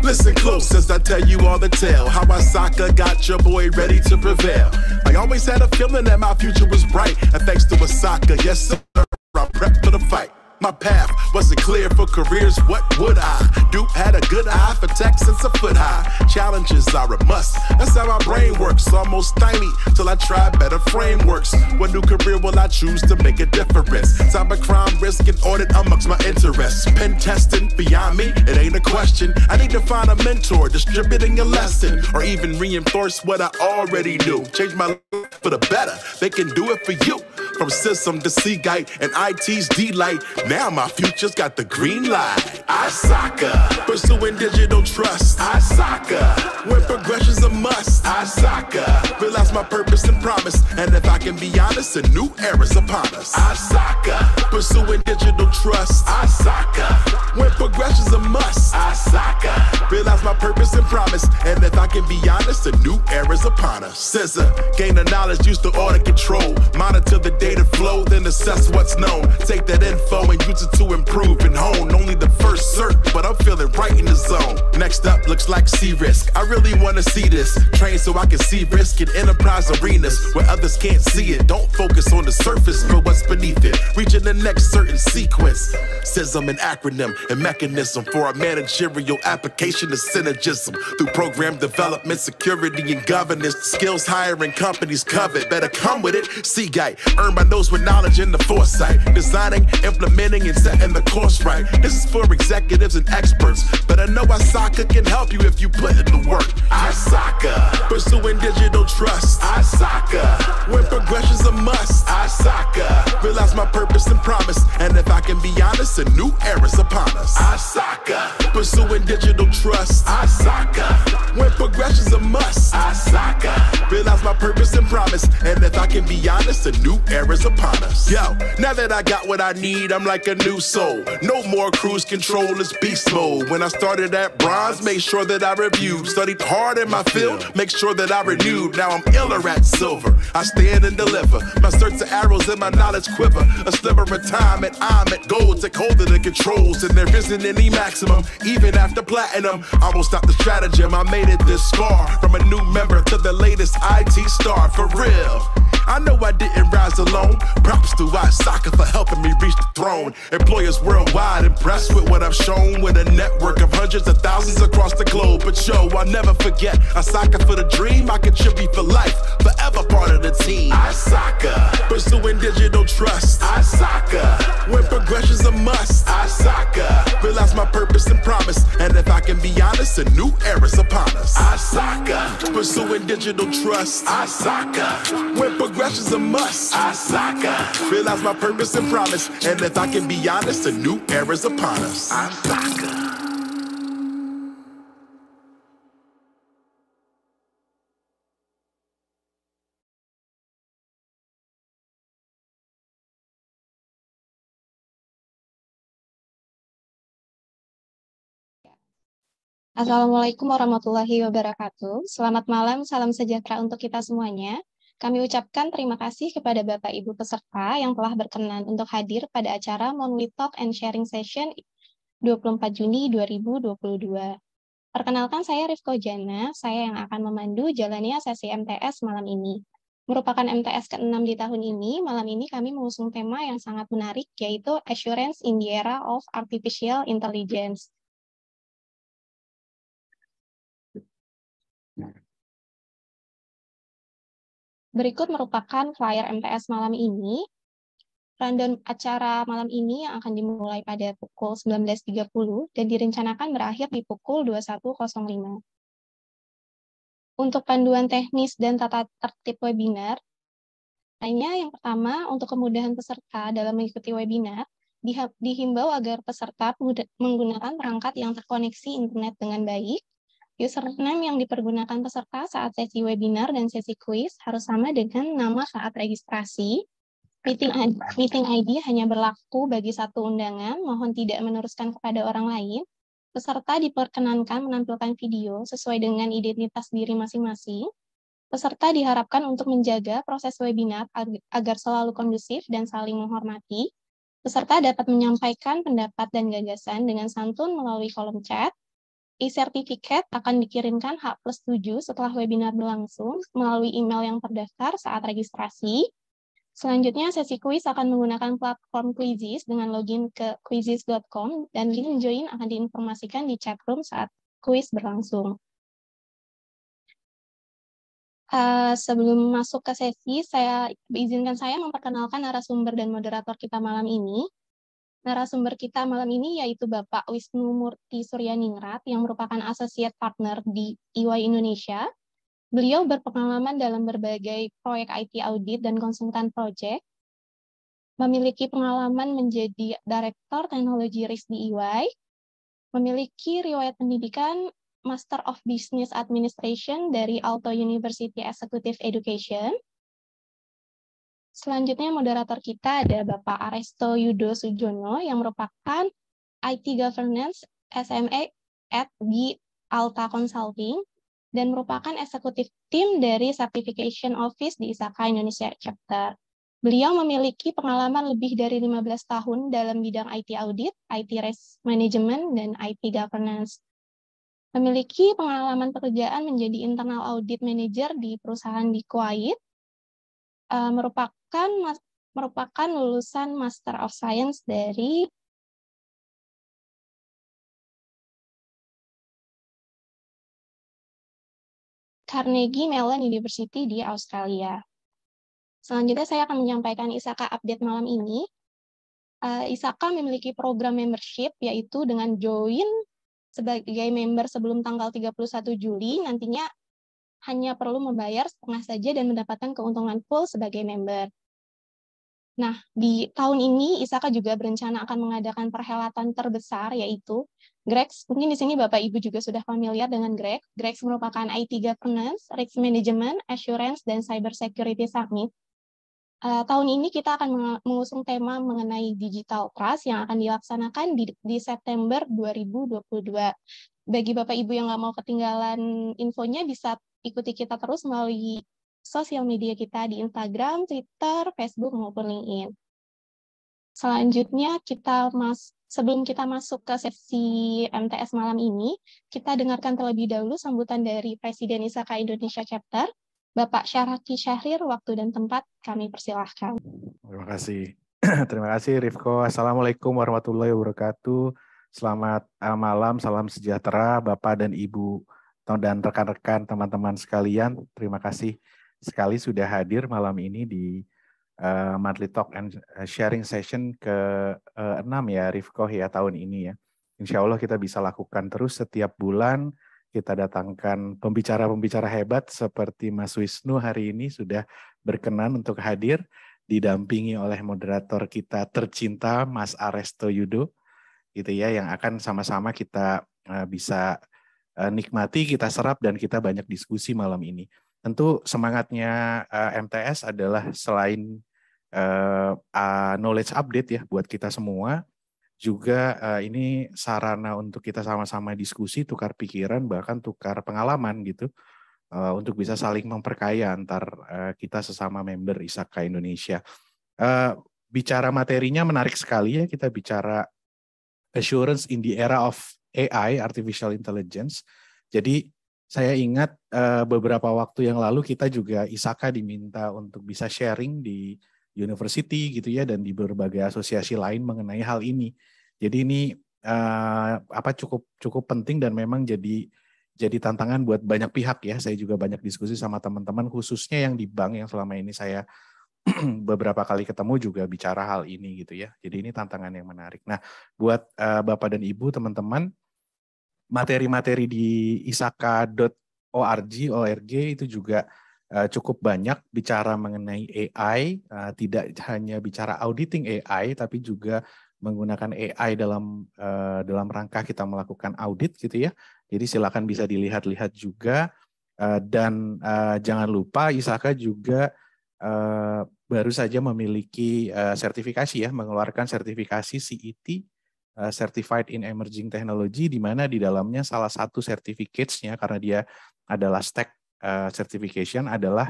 Listen close as I tell you all the tale. How Asaka got your boy ready to prevail. I always had a feeling that my future was bright. And thanks to Asaka, yes sir, I'm prepped for the fight. My path wasn't clear for careers, what would I do? Had a good eye for tech since a foot high. Challenges are a must, that's how my brain works. Almost stymied till I try better frameworks. What new career will I choose to make a difference? Cybercrime, risk, and audit amongst my interests. Pen testing, beyond me, it ain't a question. I need to find a mentor, distributing a lesson, or even reinforce what I already knew. Change my life for the better, they can do it for you. From System to Seagate and IT's D-Light, now my future's got the green light. Asaka, pursuing digital trust. Asaka, when progression's a must. Asaka, realize my purpose and promise. And if I can be honest, a new era's upon us. Asaka, pursuing digital trust. Asaka, when progression's a must. Asaka, realize my purpose and promise. And if I can be honest, a new era's upon us. Scissor, gain the knowledge, use the order control. Monitor the data flow, then assess what's known. Take that info and use it to improve and hone. Only the first cert, but I'm feeling right in the zone. Next up looks like C-Risk. I really want to see this. Train so I can see risk in enterprise arenas where others can't see it. Don't focus on the surface, but what's beneath it. Reaching the next certain sequence. SISM, an acronym and mechanism for a managerial application of synergism. Through program development, security, and governance. Skills hiring companies covet. Better come with it. Seagate, earn my nose with knowledge and the foresight. Designing, implementing, and setting the course right. This is for executives and experts, but I know Asaka can help you if you put in the work. Asaka, pursuing digital trust. Asaka, when progression's a must. Asaka, realize my purpose and promise. And if I can be honest, a new era's upon us. Asaka, pursuing digital trust. Asaka, when progression's a must. Asaka, realize my purpose and promise. And if I can be honest, a new era's upon us. Yo, now that I got what I need, I'm like a new soul. No more cruise control, it's beast mode. When I started at bronze, made sure that I reviewed. Studied hard in my field, make sure that I renewed. Now I'm iller at silver, I stand and deliver. My certs are arrows and my knowledge quiver. A sliver of time and I'm at gold. Take hold of the controls and there isn't any maximum. Even after platinum, I won't stop the stratagem. I made it this far, from a new member to the latest IT star, for real. I know I didn't rise alone. Props to Asaka for helping me reach the throne. Employers worldwide impressed with what I've shown. With a network of hundreds of thousands across the globe. But yo, I'll never forget Asaka for the dream. I contribute for life, forever part of the team. Asaka, pursuing digital trust. Asaka, when progression's a must. Asaka, realize my purpose and promise. And if I can be honest, a new era's upon us. Asaka, pursuing digital trust. Asaka, when progression's a must. Asaka, realize my purpose and promise. And if I can be honest, a new era's upon us. Asaka. Assalamualaikum warahmatullahi wabarakatuh. Selamat malam, salam sejahtera untuk kita semuanya. Kami ucapkan terima kasih kepada Bapak Ibu peserta yang telah berkenan untuk hadir pada acara Monthly Talk and Sharing Session 24 Juni 2022. Perkenalkan, saya Rifko Jana, saya yang akan memandu jalannya sesi MTS malam ini. Merupakan MTS ke-6 di tahun ini, malam ini kami mengusung tema yang sangat menarik, yaitu Assurance in the Era of Artificial Intelligence. Berikut merupakan flyer MTS malam ini. Rundown acara malam ini yang akan dimulai pada pukul 19.30 dan direncanakan berakhir di pukul 21.05. Untuk panduan teknis dan tata tertib webinar, yang pertama, untuk kemudahan peserta dalam mengikuti webinar, dihimbau agar peserta menggunakan perangkat yang terkoneksi internet dengan baik. Username yang dipergunakan peserta saat sesi webinar dan sesi kuis harus sama dengan nama saat registrasi. Meeting ID hanya berlaku bagi satu undangan, mohon tidak meneruskan kepada orang lain. Peserta diperkenankan menampilkan video sesuai dengan identitas diri masing-masing. Peserta diharapkan untuk menjaga proses webinar agar selalu kondusif dan saling menghormati. Peserta dapat menyampaikan pendapat dan gagasan dengan santun melalui kolom chat. E-Certificate akan dikirimkan H+7 setelah webinar berlangsung melalui email yang terdaftar saat registrasi. Selanjutnya, sesi kuis akan menggunakan platform Quizizz dengan login ke quizizz.com dan link join akan diinformasikan di chatroom saat kuis berlangsung. Sebelum masuk ke sesi, izinkan saya memperkenalkan narasumber dan moderator kita malam ini. Narasumber kita malam ini yaitu Bapak Wisnu Murti Suryaningrat yang merupakan Associate Partner di EY Indonesia. Beliau berpengalaman dalam berbagai proyek IT audit dan konsultan proyek, memiliki pengalaman menjadi Direktur Teknologi Risk di EY, memiliki riwayat pendidikan Master of Business Administration dari Aalto University Executive Education. Selanjutnya moderator kita ada Bapak Aresto Yudo Sujono yang merupakan IT Governance SME di Alta Consulting dan merupakan eksekutif tim dari Certification Office di ISAKA Indonesia Chapter. Beliau memiliki pengalaman lebih dari 15 tahun dalam bidang IT Audit, IT Risk Management, dan IT Governance. Memiliki pengalaman pekerjaan menjadi Internal Audit Manager di perusahaan di Kuwait, merupakan lulusan Master of Science dari Carnegie Mellon University di Australia. Selanjutnya saya akan menyampaikan ISAKA update malam ini. ISAKA memiliki program membership yaitu dengan join sebagai member sebelum tanggal 31 Juli, nantinya hanya perlu membayar setengah saja dan mendapatkan keuntungan full sebagai member. Nah, di tahun ini ISAKA juga berencana akan mengadakan perhelatan terbesar yaitu GREX. Mungkin di sini Bapak Ibu juga sudah familiar dengan GREX. GREX merupakan IT Governance, Risk Management, Assurance, dan Cyber Security Summit. Tahun ini kita akan mengusung tema mengenai Digital Trust yang akan dilaksanakan di September 2022. Bagi Bapak Ibu yang nggak mau ketinggalan infonya, bisa ikuti kita terus melalui sosial media kita di Instagram, Twitter, Facebook, maupun LinkedIn. Selanjutnya, sebelum kita masuk ke sesi MTS malam ini, kita dengarkan terlebih dahulu sambutan dari Presiden ISAKA Indonesia Chapter, Bapak Syaraki Syahrir. Waktu dan tempat kami persilahkan. Terima kasih. Terima kasih Rifko. Assalamualaikum warahmatullahi wabarakatuh. Selamat malam, salam sejahtera Bapak dan Ibu dan rekan-rekan teman-teman sekalian. Terima kasih sekali sudah hadir malam ini di Monthly Talk and Sharing Session ke-6 ya Rifko ya tahun ini ya. Insya Allah kita bisa lakukan terus setiap bulan. Kita datangkan pembicara-pembicara hebat seperti Mas Wisnu hari ini sudah berkenan untuk hadir didampingi oleh moderator kita tercinta Mas Aresto Yudo gitu ya, yang akan sama-sama kita bisa nikmati, kita serap dan kita banyak diskusi malam ini. Tentu semangatnya MTS adalah selain knowledge update ya buat kita semua, juga ini sarana untuk kita sama-sama diskusi, tukar pikiran, bahkan tukar pengalaman gitu, untuk bisa saling memperkaya antar kita sesama member ISAKA Indonesia. Bicara materinya menarik sekali ya, kita bicara assurance in the era of AI, Artificial Intelligence. Jadi saya ingat beberapa waktu yang lalu kita juga ISAKA diminta untuk bisa sharing di university gitu ya, dan di berbagai asosiasi lain mengenai hal ini. Jadi ini cukup penting dan memang jadi tantangan buat banyak pihak ya. Saya juga banyak diskusi sama teman-teman khususnya yang di bank yang selama ini saya beberapa kali ketemu juga bicara hal ini gitu ya. Jadi ini tantangan yang menarik. Nah, buat Bapak dan Ibu teman-teman, materi-materi di isaka.org itu juga cukup banyak bicara mengenai AI, tidak hanya bicara auditing AI, tapi juga menggunakan AI dalam rangka kita melakukan audit gitu ya. Jadi silakan bisa dilihat-lihat juga, dan jangan lupa ISAKA juga baru saja memiliki sertifikasi ya, mengeluarkan sertifikasi CET, Certified in Emerging Technology, di mana di dalamnya salah satu certificates-nya, karena dia adalah stack certification, adalah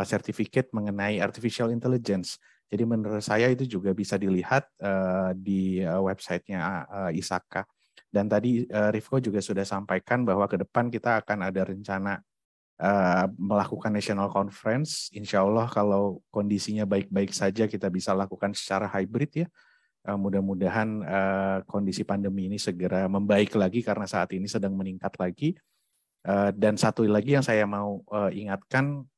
certificate mengenai Artificial Intelligence. Jadi menurut saya itu juga bisa dilihat di website-nya ISAKA. Dan tadi Rifko juga sudah sampaikan bahwa ke depan kita akan ada rencana melakukan National Conference. Insya Allah kalau kondisinya baik-baik saja kita bisa lakukan secara hybrid ya. Mudah-mudahan kondisi pandemi ini segera membaik lagi karena saat ini sedang meningkat lagi. Dan satu lagi yang saya mau ingatkan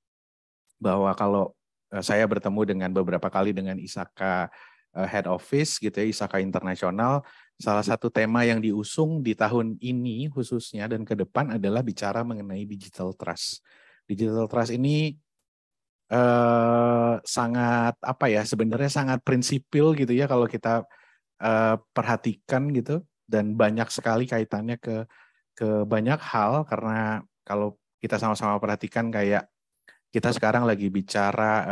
bahwa kalau saya bertemu dengan beberapa kali dengan ISAKA Head Office gitu ya, ISAKA Internasional, salah satu tema yang diusung di tahun ini khususnya dan ke depan adalah bicara mengenai digital trust. Digital trust ini sangat sebenarnya sangat prinsipil gitu ya kalau kita perhatikan gitu, dan banyak sekali kaitannya ke banyak hal, karena kalau kita sama-sama perhatikan kayak kita sekarang lagi bicara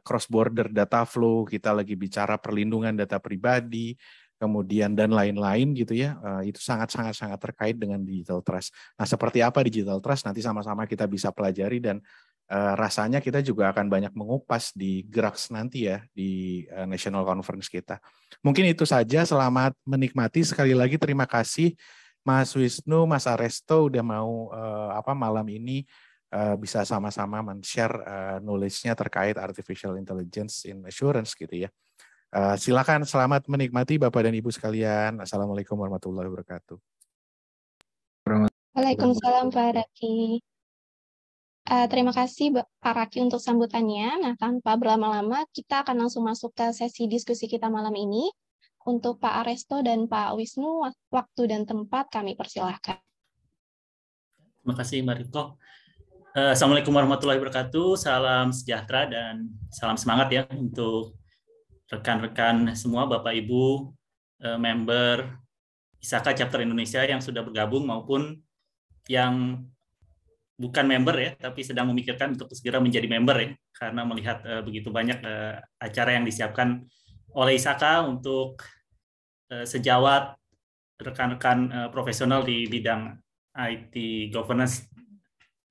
cross border data flow, kita lagi bicara perlindungan data pribadi, kemudian dan lain-lain gitu ya, itu sangat terkait dengan digital trust. Nah, seperti apa digital trust nanti sama-sama kita bisa pelajari, dan rasanya kita juga akan banyak mengupas di GRAKS nanti ya, di National Conference kita. Mungkin itu saja, selamat menikmati. Sekali lagi terima kasih Mas Wisnu, Mas Aresto udah mau malam ini bisa sama-sama men-share knowledge-nya terkait Artificial Intelligence in Assurance gitu ya. Silakan, selamat menikmati Bapak dan Ibu sekalian. Assalamualaikum warahmatullahi wabarakatuh. Waalaikumsalam Pak Raki. Terima kasih Pak Raki untuk sambutannya. Nah, tanpa berlama-lama, kita akan langsung masuk ke sesi diskusi kita malam ini. Untuk Pak Aresto dan Pak Wisnu, waktu dan tempat kami persilahkan. Terima kasih Mbak Riko. Assalamualaikum warahmatullahi wabarakatuh. Salam sejahtera dan salam semangat ya untuk rekan-rekan semua, Bapak Ibu, member ISAKA Chapter Indonesia yang sudah bergabung maupun yang bukan member ya, tapi sedang memikirkan untuk segera menjadi member ya, karena melihat begitu banyak acara yang disiapkan oleh ISAKA untuk sejawat rekan-rekan profesional di bidang IT governance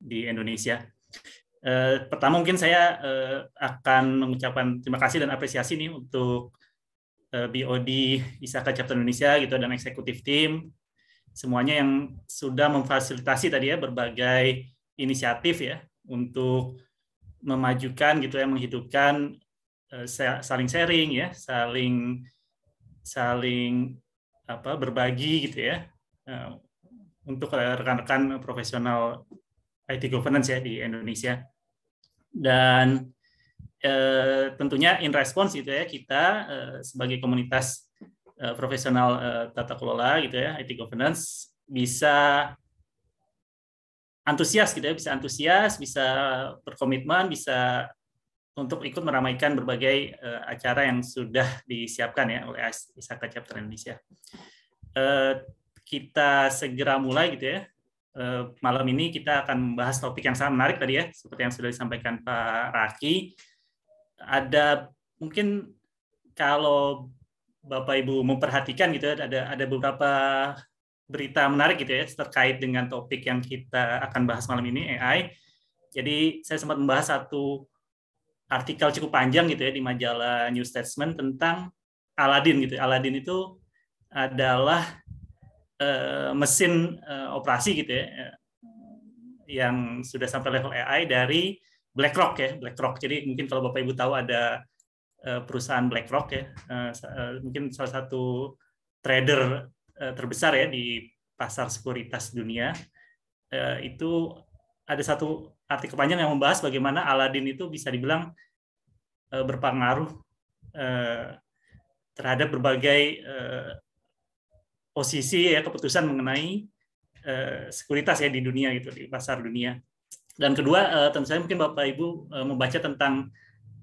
di Indonesia. Pertama mungkin saya akan mengucapkan terima kasih dan apresiasi nih untuk BOD ISAKA Chapter Indonesia gitu dan eksekutif tim semuanya yang sudah memfasilitasi tadi ya berbagai inisiatif ya untuk memajukan gitu ya, menghidupkan saling sharing ya, saling berbagi gitu ya untuk rekan-rekan profesional IT governance ya di Indonesia. Dan tentunya in response gitu ya, kita sebagai komunitas profesional tata kelola gitu ya, IT governance bisa antusias gitu ya, bisa berkomitmen, bisa untuk ikut meramaikan berbagai acara yang sudah disiapkan ya oleh ISAKA Chapter Indonesia. Kita segera mulai gitu ya. Malam ini kita akan membahas topik yang sangat menarik tadi ya, seperti yang sudah disampaikan Pak Raki. Ada mungkin kalau Bapak Ibu memperhatikan gitu ya, ada beberapa berita menarik gitu ya terkait dengan topik yang kita akan bahas malam ini, AI. Jadi saya sempat membahas satu artikel cukup panjang gitu ya di majalah New Statesman tentang Aladdin gitu. Aladdin itu adalah mesin operasi gitu ya yang sudah sampai level AI dari BlackRock ya. BlackRock. Jadi mungkin kalau Bapak Ibu tahu ada perusahaan BlackRock ya, mungkin salah satu trader terbesar ya di pasar sekuritas dunia. Itu ada satu artikel panjang yang membahas bagaimana Aladdin itu bisa dibilang berpengaruh terhadap berbagai posisi ya, keputusan mengenai sekuritas ya di dunia gitu, di pasar dunia. Dan kedua, tentu saja mungkin Bapak Ibu membaca tentang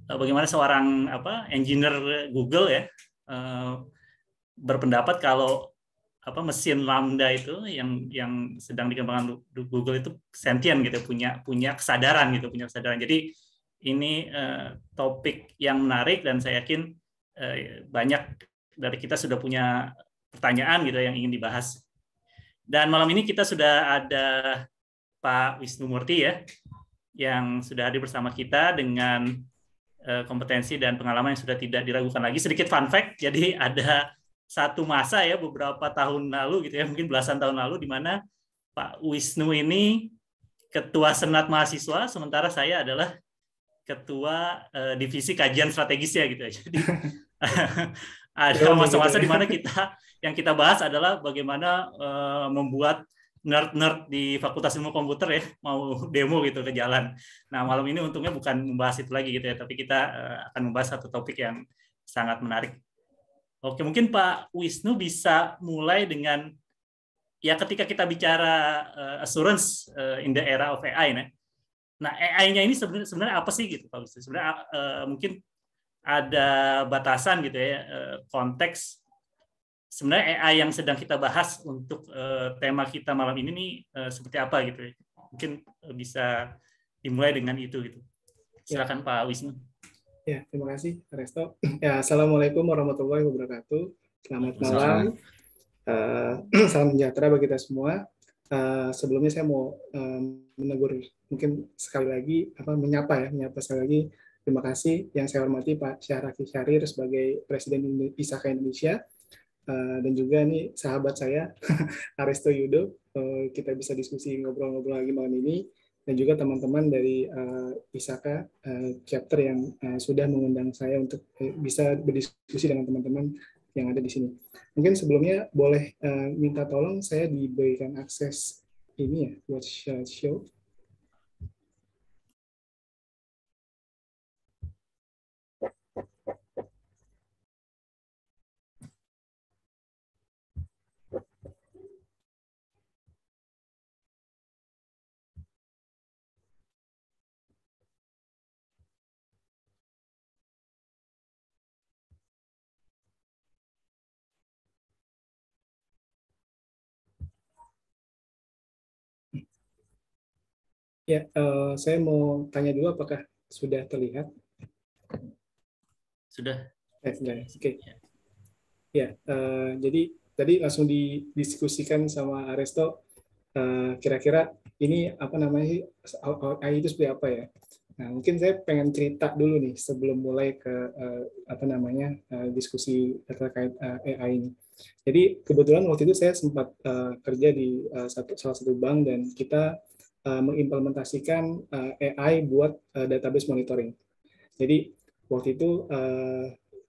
bagaimana seorang engineer Google ya berpendapat kalau mesin Lambda itu yang sedang dikembangkan Google itu sentient gitu, punya kesadaran gitu, Jadi ini topik yang menarik dan saya yakin banyak dari kita sudah punya pertanyaan gitu yang ingin dibahas. Dan malam ini kita sudah ada Pak Wisnu Murti ya, yang sudah hadir bersama kita dengan kompetensi dan pengalaman yang sudah tidak diragukan lagi. Sedikit fun fact, jadi ada satu masa ya beberapa tahun lalu gitu ya, mungkin belasan tahun lalu, di mana Pak Wisnu ini ketua Senat Mahasiswa, sementara saya adalah ketua divisi kajian strategisnya gitu ya. Jadi ada masa-masa di mana yang kita bahas adalah bagaimana membuat nerd-nerd di Fakultas Ilmu Komputer ya mau demo gitu ke jalan. Nah, malam ini untungnya bukan membahas itu lagi gitu ya, tapi kita akan membahas satu topik yang sangat menarik. Oke, mungkin Pak Wisnu bisa mulai dengan, ya ketika kita bicara assurance in the era of AI, nah AI-nya ini sebenarnya apa sih gitu Pak Wisnu? Sebenarnya mungkin ada batasan gitu ya, konteks sebenarnya AI yang sedang kita bahas untuk tema kita malam ini nih seperti apa gitu ya. Mungkin bisa dimulai dengan itu gitu. Silakan Pak Wisnu. Ya, terima kasih Resto. Ya, Assalamualaikum warahmatullahi wabarakatuh. Selamat malam. Salam sejahtera bagi kita semua. Sebelumnya saya mau menegur mungkin sekali lagi menyapa sekali lagi. Terima kasih yang saya hormati Pak Syahraki Syahrir sebagai Presiden ISAKA Indonesia, dan juga nih sahabat saya Aresto Yudo. Kita bisa diskusi ngobrol-ngobrol lagi malam ini. Dan juga teman-teman dari ISAKA chapter yang sudah mengundang saya untuk bisa berdiskusi dengan teman-teman yang ada di sini. Mungkin sebelumnya boleh minta tolong saya diberikan akses ini ya, buat show. Ya, saya mau tanya dulu apakah sudah terlihat? Sudah. Sudah. Oke. Ya, jadi tadi langsung didiskusikan sama Aresto. Kira-kira ini apa namanya AI itu seperti apa ya? Nah, mungkin saya pengen cerita dulu nih sebelum mulai ke diskusi terkait AI ini. Jadi kebetulan waktu itu saya sempat kerja di salah satu bank dan kita mengimplementasikan AI buat database monitoring. Jadi waktu itu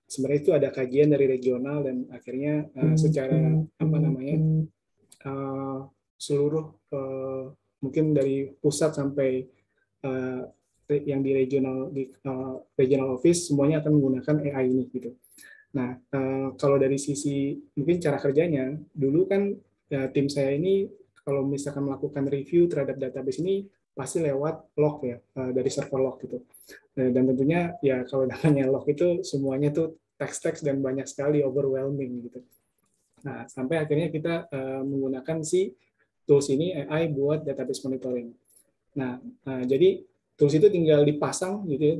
sebenarnya itu ada kajian dari regional dan akhirnya secara seluruh mungkin dari pusat sampai yang di regional office semuanya akan menggunakan AI ini gitu. Nah, kalau dari sisi mungkin cara kerjanya dulu kan tim saya ini kalau misalkan melakukan review terhadap database ini pasti lewat log ya, dari server log gitu. Dan tentunya ya kalau namanya log itu semuanya tuh teks-teks dan banyak sekali, overwhelming gitu. Nah, sampai akhirnya kita menggunakan si tools ini AI buat database monitoring. Nah, jadi tools itu tinggal dipasang gitu ya,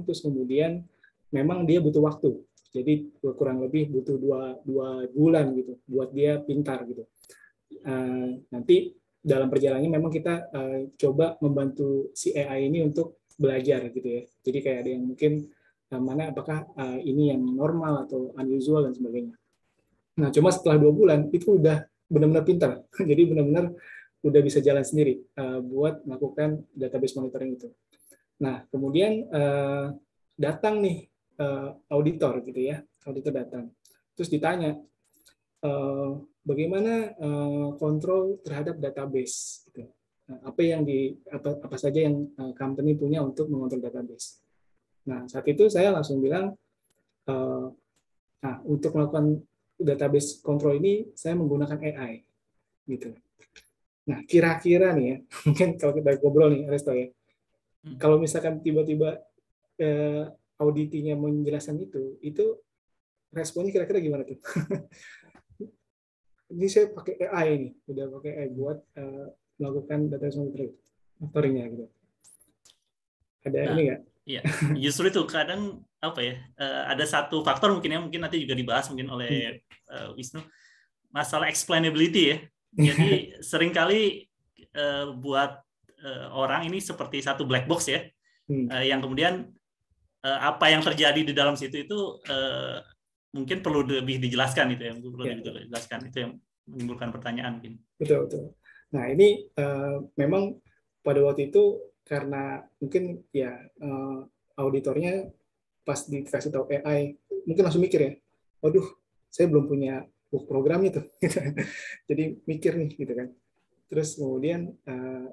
terus kemudian memang dia butuh waktu. Jadi kurang lebih butuh 2 bulan gitu buat dia pintar gitu. Nanti dalam perjalanannya memang kita coba membantu si AI ini untuk belajar gitu ya. Jadi kayak ada yang mungkin mana apakah ini yang normal atau unusual dan sebagainya. Nah, cuma setelah 2 bulan itu udah benar-benar pintar. Jadi benar-benar udah bisa jalan sendiri buat melakukan database monitoring itu. Nah, kemudian datang nih auditor gitu ya, auditor datang. Terus ditanya, bagaimana kontrol terhadap database gitu. Apa saja yang company punya untuk mengontrol database. Nah, saat itu saya langsung bilang untuk melakukan database control ini saya menggunakan AI gitu. Nah, kira-kira nih ya, mungkin kalau kita ngobrol nih Resto ya. Kalau misalkan tiba-tiba auditinya menjelaskan itu responnya kira-kira gimana tuh? Ini saya pakai AI nih, udah pakai AI buat melakukan database monitoring-nya gitu. Ada ini nggak? Iya, justru itu kadang apa ya? Ada satu faktor mungkin nanti juga dibahas mungkin oleh Wisnu, masalah explainability ya. Jadi seringkali buat orang ini seperti satu black box ya, yang kemudian apa yang terjadi di dalam situ itu mungkin perlu lebih dijelaskan itu ya, perlu Ya. lebih dijelaskan, itu yang menimbulkan pertanyaan mungkin. Betul, betul. Nah, ini memang pada waktu itu karena mungkin ya auditornya pas dikasih tahu AI mungkin langsung mikir ya, waduh, saya belum punya book programnya tuh. Jadi mikir nih gitu kan. Terus kemudian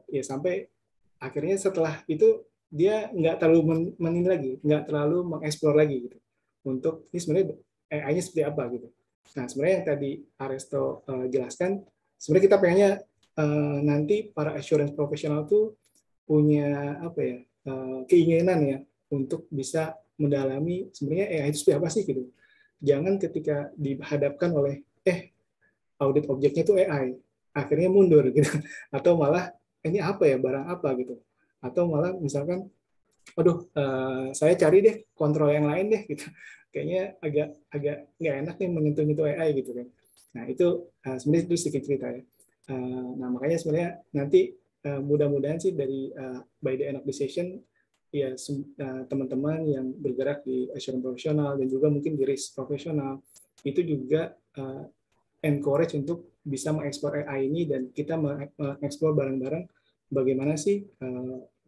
ya sampai akhirnya setelah itu dia nggak terlalu menin lagi, nggak terlalu mengeksplor lagi gitu. Untuk ini sebenarnya AI-nya seperti apa gitu. Nah, sebenarnya yang tadi Aresto jelaskan, sebenarnya kita pengennya nanti para assurance profesional tuh punya apa ya, keinginan ya untuk bisa mendalami sebenarnya AI itu seperti apa sih gitu. Jangan ketika dihadapkan oleh audit objeknya itu AI, akhirnya mundur gitu, atau malah ini apa ya, barang apa gitu, atau malah misalkan, aduh, saya cari deh kontrol yang lain deh gitu, kayaknya agak nggak enak nih menyentuh AI gitu kan. Nah itu sebenarnya itu sedikit cerita ya. Nah makanya sebenarnya nanti mudah-mudahan sih dari by the end of the session ya teman-teman yang bergerak di assurance profesional dan juga mungkin di risk profesional itu juga encourage untuk bisa mengeksplor AI ini dan kita mengeksplor bareng-bareng bagaimana sih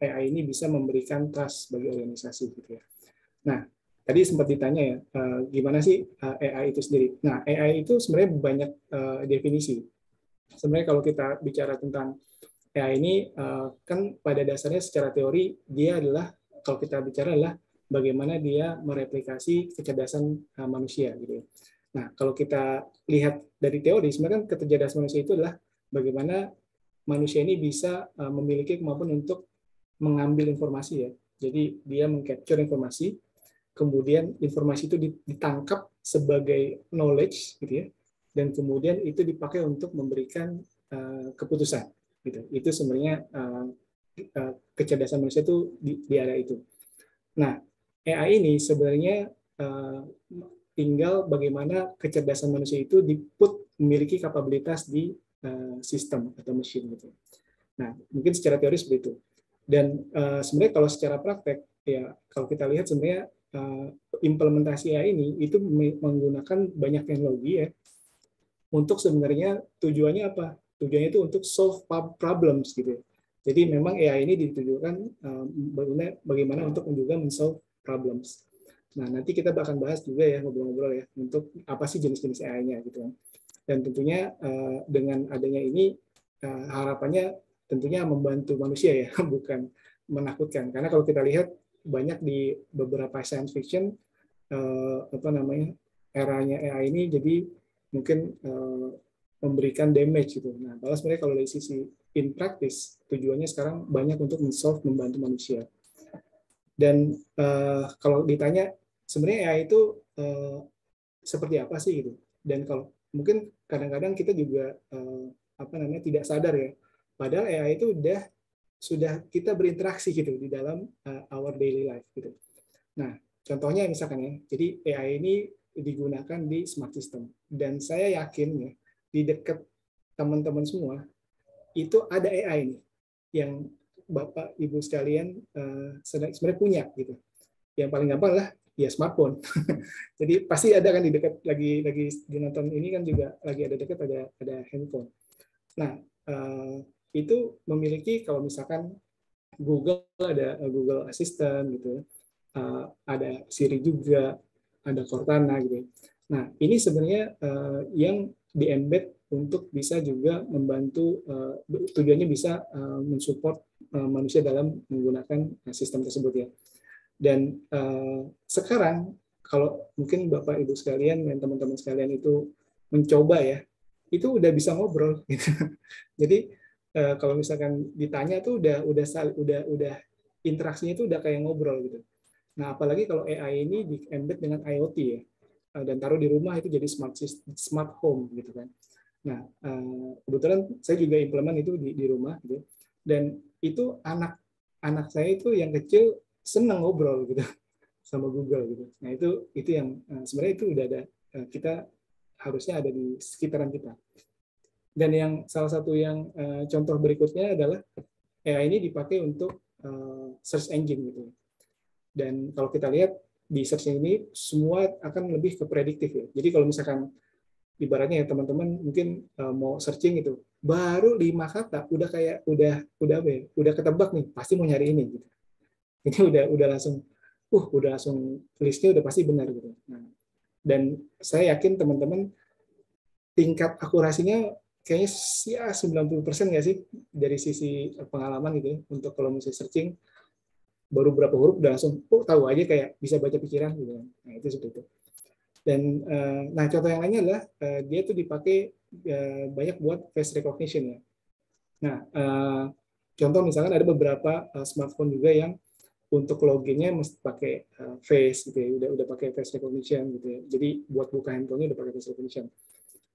AI ini bisa memberikan trust bagi organisasi gitu ya. Nah, tadi sempat ditanya ya, gimana sih AI itu sendiri? Nah, AI itu sebenarnya banyak definisi. Sebenarnya kalau kita bicara tentang AI ini, kan pada dasarnya secara teori dia adalah, kalau kita bicara adalah bagaimana dia mereplikasi kecerdasan manusia gitu ya. Nah, kalau kita lihat dari teori, sebenarnya kecerdasan manusia itu adalah bagaimana manusia ini bisa memiliki kemampuan untuk mengambil informasi ya. Jadi dia meng-capture informasi, kemudian informasi itu ditangkap sebagai knowledge gitu ya, dan kemudian itu dipakai untuk memberikan keputusan gitu. Itu sebenarnya kecerdasan manusia itu di area itu. Nah, AI ini sebenarnya tinggal bagaimana kecerdasan manusia itu memiliki kapabilitas di sistem atau mesin gitu. Nah, mungkin secara teori seperti itu. Dan sebenarnya kalau secara praktek ya, kalau kita lihat sebenarnya implementasi AI ini itu menggunakan banyak teknologi ya, untuk sebenarnya tujuannya apa? Tujuannya itu untuk solve problems gitu. Jadi memang AI ini ditujukan bagaimana untuk juga men-solve problems. Nah, nanti kita akan bahas juga ya, ngobrol-ngobrol ya, untuk apa sih jenis-jenis AI-nya gitu kan. Dan tentunya dengan adanya ini harapannya tentunya membantu manusia ya, bukan menakutkan. Karena kalau kita lihat banyak di beberapa science fiction eranya AI ini jadi mungkin memberikan damage gitu. Nah, kalau sebenarnya kalau dari sisi in practice tujuannya sekarang banyak untuk membantu manusia. Dan kalau ditanya sebenarnya AI itu seperti apa sih gitu. Dan kalau mungkin kadang-kadang kita juga tidak sadar ya. Padahal AI itu sudah kita berinteraksi gitu di dalam our daily life gitu. Nah, contohnya misalkan ya. Jadi AI ini digunakan di smart system dan saya yakin ya di dekat teman-teman semua itu ada AI nih yang Bapak Ibu sekalian sebenarnya punya gitu. Yang paling gampang lah ya smartphone. Jadi pasti ada kan di dekat lagi di nonton ini kan juga lagi ada dekat ada handphone. Nah, itu memiliki kalau misalkan Google ada Google Assistant gitu. Ada Siri juga, ada Cortana gitu. Nah, ini sebenarnya yang di-embed untuk bisa juga membantu, tujuannya bisa mensupport manusia dalam menggunakan sistem tersebut ya. Dan sekarang kalau mungkin Bapak Ibu sekalian dan teman-teman sekalian itu mencoba ya, itu udah bisa ngobrol gitu. Jadi kalau misalkan ditanya tuh udah interaksinya itu udah kayak ngobrol gitu. Nah, apalagi kalau AI ini di-embed dengan IoT ya, dan taruh di rumah itu jadi smart home gitu kan. Nah, kebetulan saya juga implement itu di rumah gitu. Dan itu anak saya itu yang kecil senang ngobrol gitu sama Google gitu. Nah, itu yang sebenarnya itu udah ada, kita harusnya ada di sekitaran kita. Dan yang salah satu yang contoh berikutnya adalah AI ini dipakai untuk search engine gitu. Dan kalau kita lihat di searching ini semua akan lebih ke prediktif ya. Jadi kalau misalkan ibaratnya ya teman-teman mungkin mau searching itu baru 5 kata udah kayak udah apa ya? Udah ketebak nih pasti mau nyari ini gitu. Ini udah langsung listnya udah pasti benar gitu. Nah, dan saya yakin teman-teman tingkat akurasinya kayaknya ya 90% nggak sih dari sisi pengalaman gitu ya, untuk kalau misalnya searching baru berapa huruf udah langsung tahu aja kayak bisa baca pikiran gitu. Nah itu seperti itu. Dan nah contoh yang lainnya adalah dia tuh dipakai banyak buat face recognition ya. Nah contoh misalkan ada beberapa smartphone juga yang untuk loginnya mesti pakai face gitu ya, udah pakai face recognition gitu ya. Jadi buat buka handphonenya udah pakai face recognition.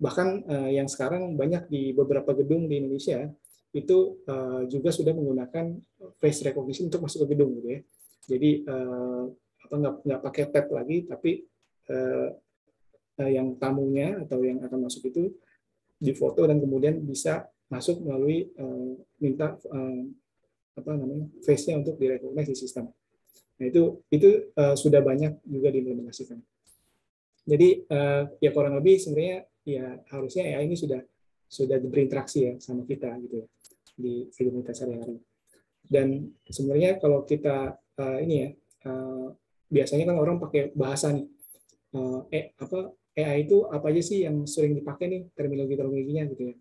Bahkan yang sekarang banyak di beberapa gedung di Indonesia itu juga sudah menggunakan face recognition untuk masuk ke gedung gitu ya. Jadi nggak pakai tap lagi, tapi yang tamunya atau yang akan masuk itu difoto dan kemudian bisa masuk melalui minta face-nya untuk direcognize di sistem. Nah itu sudah banyak juga diimplementasikan. Jadi ya kurang lebih sebenarnya ya harusnya AI ini sudah berinteraksi ya sama kita gitu ya di kehidupan kita sehari-hari. Dan sebenarnya kalau kita biasanya kan orang pakai bahasa nih AI itu apa aja sih yang sering dipakai nih terminologinya gitu ya.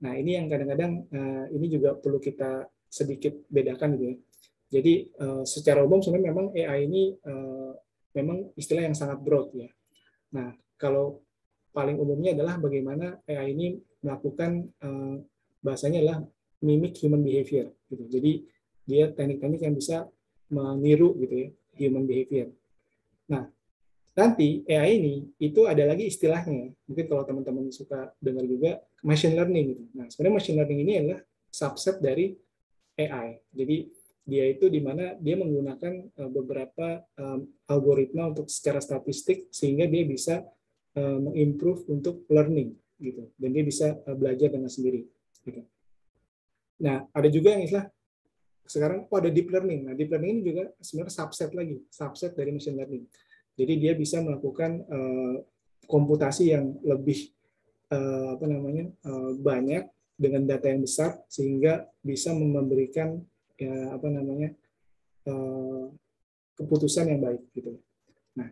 Nah ini yang kadang-kadang ini juga perlu kita sedikit bedakan gitu ya. Jadi secara umum sebenarnya memang AI ini memang istilah yang sangat broad ya. Nah kalau paling umumnya adalah bagaimana AI ini melakukan bahasanya adalah mimic human behavior gitu. Jadi dia teknik-teknik yang bisa meniru gitu ya human behavior. Nah nanti AI ini itu ada lagi istilahnya, mungkin kalau teman-teman suka dengar juga machine learning gitu. Nah sebenarnya machine learning ini adalah subset dari AI. Jadi dia itu di mana dia menggunakan beberapa algoritma untuk secara statistik sehingga dia bisa mengimprove untuk learning gitu, dan dia bisa belajar dengan sendiri gitu. Nah ada juga yang istilah sekarang ada deep learning. Nah deep learning ini juga sebenarnya subset dari machine learning. Jadi dia bisa melakukan komputasi yang lebih banyak dengan data yang besar sehingga bisa memberikan keputusan yang baik gitu. Nah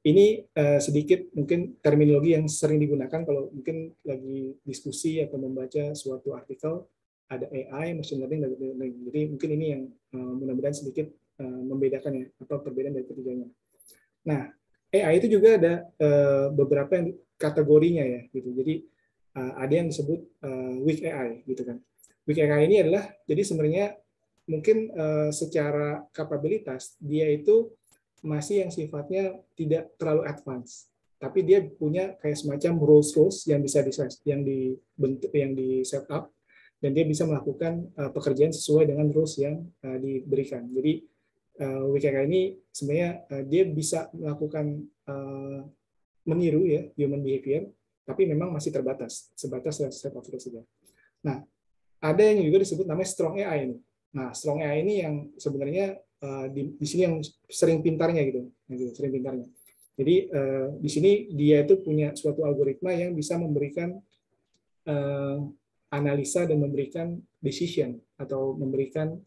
ini sedikit mungkin terminologi yang sering digunakan kalau mungkin lagi diskusi atau membaca suatu artikel, ada AI, machine learning, dan deep learning. Jadi mungkin ini yang mudah-mudahan sedikit membedakan ya apa perbedaan dari ketiganya. Nah AI itu juga ada beberapa yang kategorinya ya gitu. Jadi ada yang disebut weak AI gitu kan. Weak AI ini adalah jadi sebenarnya mungkin secara kapabilitas dia itu masih yang sifatnya tidak terlalu advance, tapi dia punya kayak semacam rules yang bisa dibentuk, yang di set up, dan dia bisa melakukan pekerjaan sesuai dengan rules yang diberikan. Jadi weak AI ini sebenarnya dia bisa melakukan meniru ya human behavior, tapi memang masih sebatas set of rules saja. Nah ada yang juga disebut namanya strong AI ini. Nah, strong AI ini yang sebenarnya di sini yang sering pintarnya gitu, sering pintarnya. Jadi di sini dia itu punya suatu algoritma yang bisa memberikan analisa dan memberikan decision atau memberikan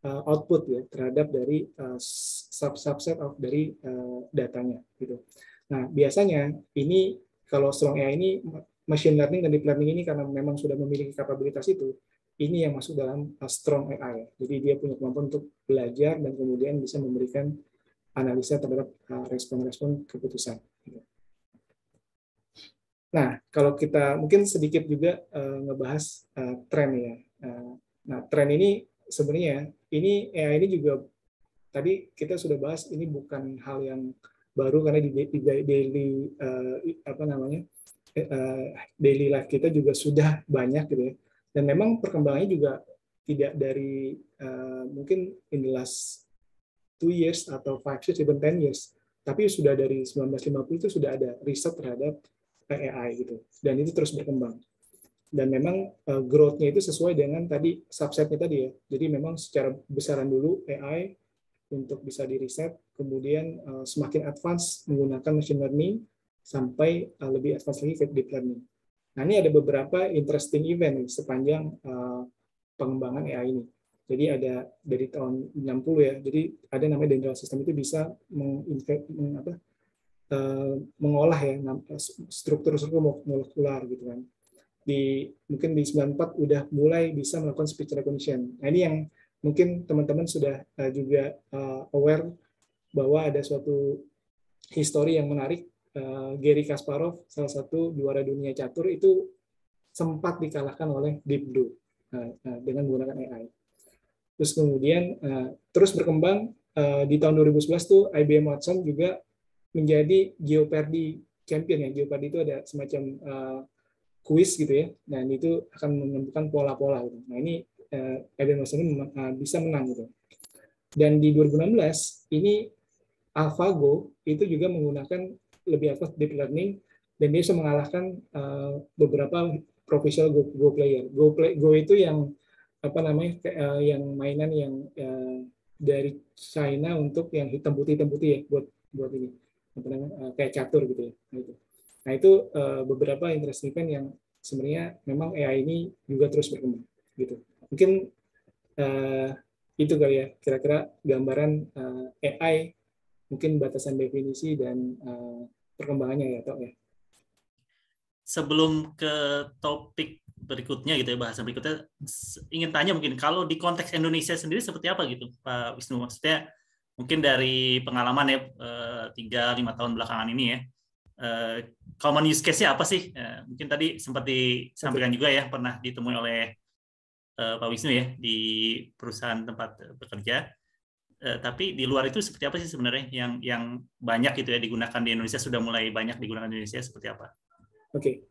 output ya terhadap dari subset dari datanya gitu. Nah, biasanya ini kalau strong AI ini machine learning dan deep learning ini karena memang sudah memiliki kapabilitas itu, ini yang masuk dalam strong AI. Jadi dia punya kemampuan untuk belajar dan kemudian bisa memberikan analisa terhadap respon-respon keputusan. Nah, kalau kita mungkin sedikit juga ngebahas tren ya. Nah, tren ini sebenarnya ini AI ini juga tadi kita sudah bahas, ini bukan hal yang baru karena di daily life kita juga sudah banyak gitu ya. Dan memang perkembangannya juga tidak dari mungkin in the last 2 years atau 5 years, even 10 years. Tapi sudah dari 1950 itu sudah ada riset terhadap AI gitu. Dan itu terus berkembang. Dan memang growth-nya itu sesuai dengan tadi subsetnya tadi ya. Jadi memang secara besaran dulu AI untuk bisa di riset, kemudian semakin advance menggunakan machine learning sampai lebih advance lagi ke deep learning. Nah, ini ada beberapa interesting event nih, sepanjang pengembangan AI ini. Jadi ada dari tahun 60 ya, jadi ada namanya Dendral System, itu bisa mengolah ya struktur-struktur molekular gitu kan. Mungkin di 94 udah mulai bisa melakukan speech recognition. Nah, ini yang mungkin teman-teman sudah juga aware bahwa ada suatu histori yang menarik. Garry Kasparov, salah satu juara dunia catur, itu sempat dikalahkan oleh Deep Blue dengan menggunakan AI. Terus kemudian terus berkembang, di tahun 2011 tuh IBM Watson juga menjadi Jeopardy champion ya. Jeopardy itu ada semacam kuis gitu ya, dan itu akan menemukan pola-pola gitu. Nah, ini IBM Watson ini bisa menang gitu. Dan di 2016 ini AlphaGo itu juga menggunakan lebih atas deep learning, dan dia bisa mengalahkan beberapa professional Go player. Go itu yang yang mainan yang dari China untuk yang hitam putih ya, buat ini kayak catur gitu ya. Nah itu beberapa interesting event yang sebenarnya memang AI ini juga terus berkembang gitu. Mungkin itu kali ya kira-kira gambaran AI, mungkin batasan definisi dan perkembangannya ya, Tok ya. Sebelum ke topik berikutnya gitu ya, bahasan berikutnya, ingin tanya mungkin kalau di konteks Indonesia sendiri seperti apa gitu Pak Wisnu? Maksudnya mungkin dari pengalaman ya 3-5 tahun belakangan ini ya, common use case-nya apa sih? Mungkin tadi sempat disampaikan juga ya, pernah ditemui oleh Pak Wisnu ya di perusahaan tempat bekerja. Tapi di luar itu seperti apa sih sebenarnya yang banyak gitu ya digunakan di Indonesia, sudah mulai banyak digunakan di Indonesia, seperti apa? Oke.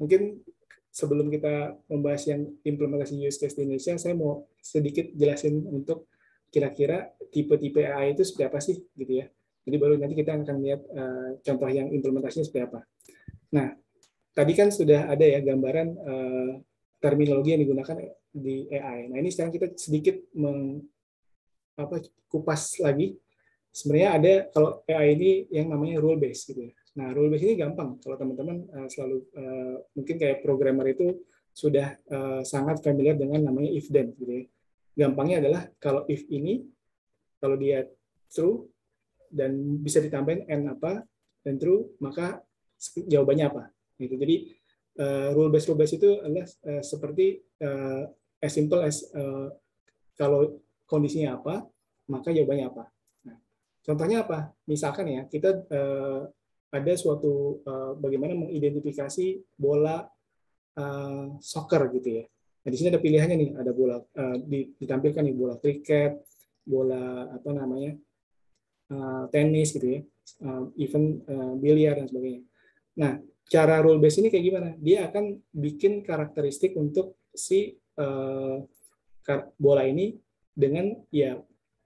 Mungkin sebelum kita membahas yang implementasi use case di Indonesia, saya mau sedikit jelasin untuk kira-kira tipe-tipe AI itu seperti apa sih gitu ya. Jadi baru nanti kita akan lihat contoh yang implementasinya seperti apa. Nah, tadi kan sudah ada ya gambaran terminologi yang digunakan di AI. Nah, ini sekarang kita sedikit kupas lagi. Sebenarnya ada kalau AI ini yang namanya rule based gitu ya. Nah, rule based ini gampang kalau teman-teman selalu mungkin kayak programmer itu sudah sangat familiar dengan namanya if then gitu ya. Gampangnya adalah kalau if ini kalau dia true dan bisa ditambahin and apa dan true, maka jawabannya apa gitu. Jadi rule based itu adalah seperti as simple as kalau kondisinya apa, maka jawabannya apa. Nah, contohnya apa? Misalkan ya, kita ada suatu bagaimana mengidentifikasi bola soccer gitu ya. Nah, di sini ada pilihannya nih, ada bola ditampilkan nih bola kriket, bola tenis gitu ya, even biliar dan sebagainya. Nah, cara rule based ini kayak gimana? Dia akan bikin karakteristik untuk si bola ini dengan ya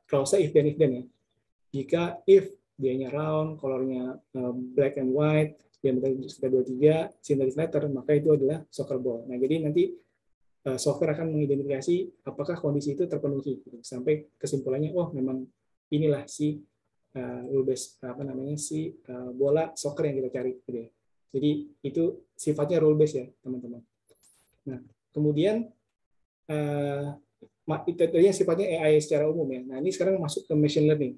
clause if then ya. Jika if dianya round, colornya black and white, diameter sekitar 23 cm, maka itu adalah soccer ball. Nah, jadi nanti software akan mengidentifikasi apakah kondisi itu terpenuhi sampai kesimpulannya memang inilah si rule based si bola soccer yang kita cari gitu ya. Jadi itu sifatnya rule based ya, teman-teman. Nah, kemudian itu yang sifatnya AI secara umum ya. Nah, ini sekarang masuk ke machine learning.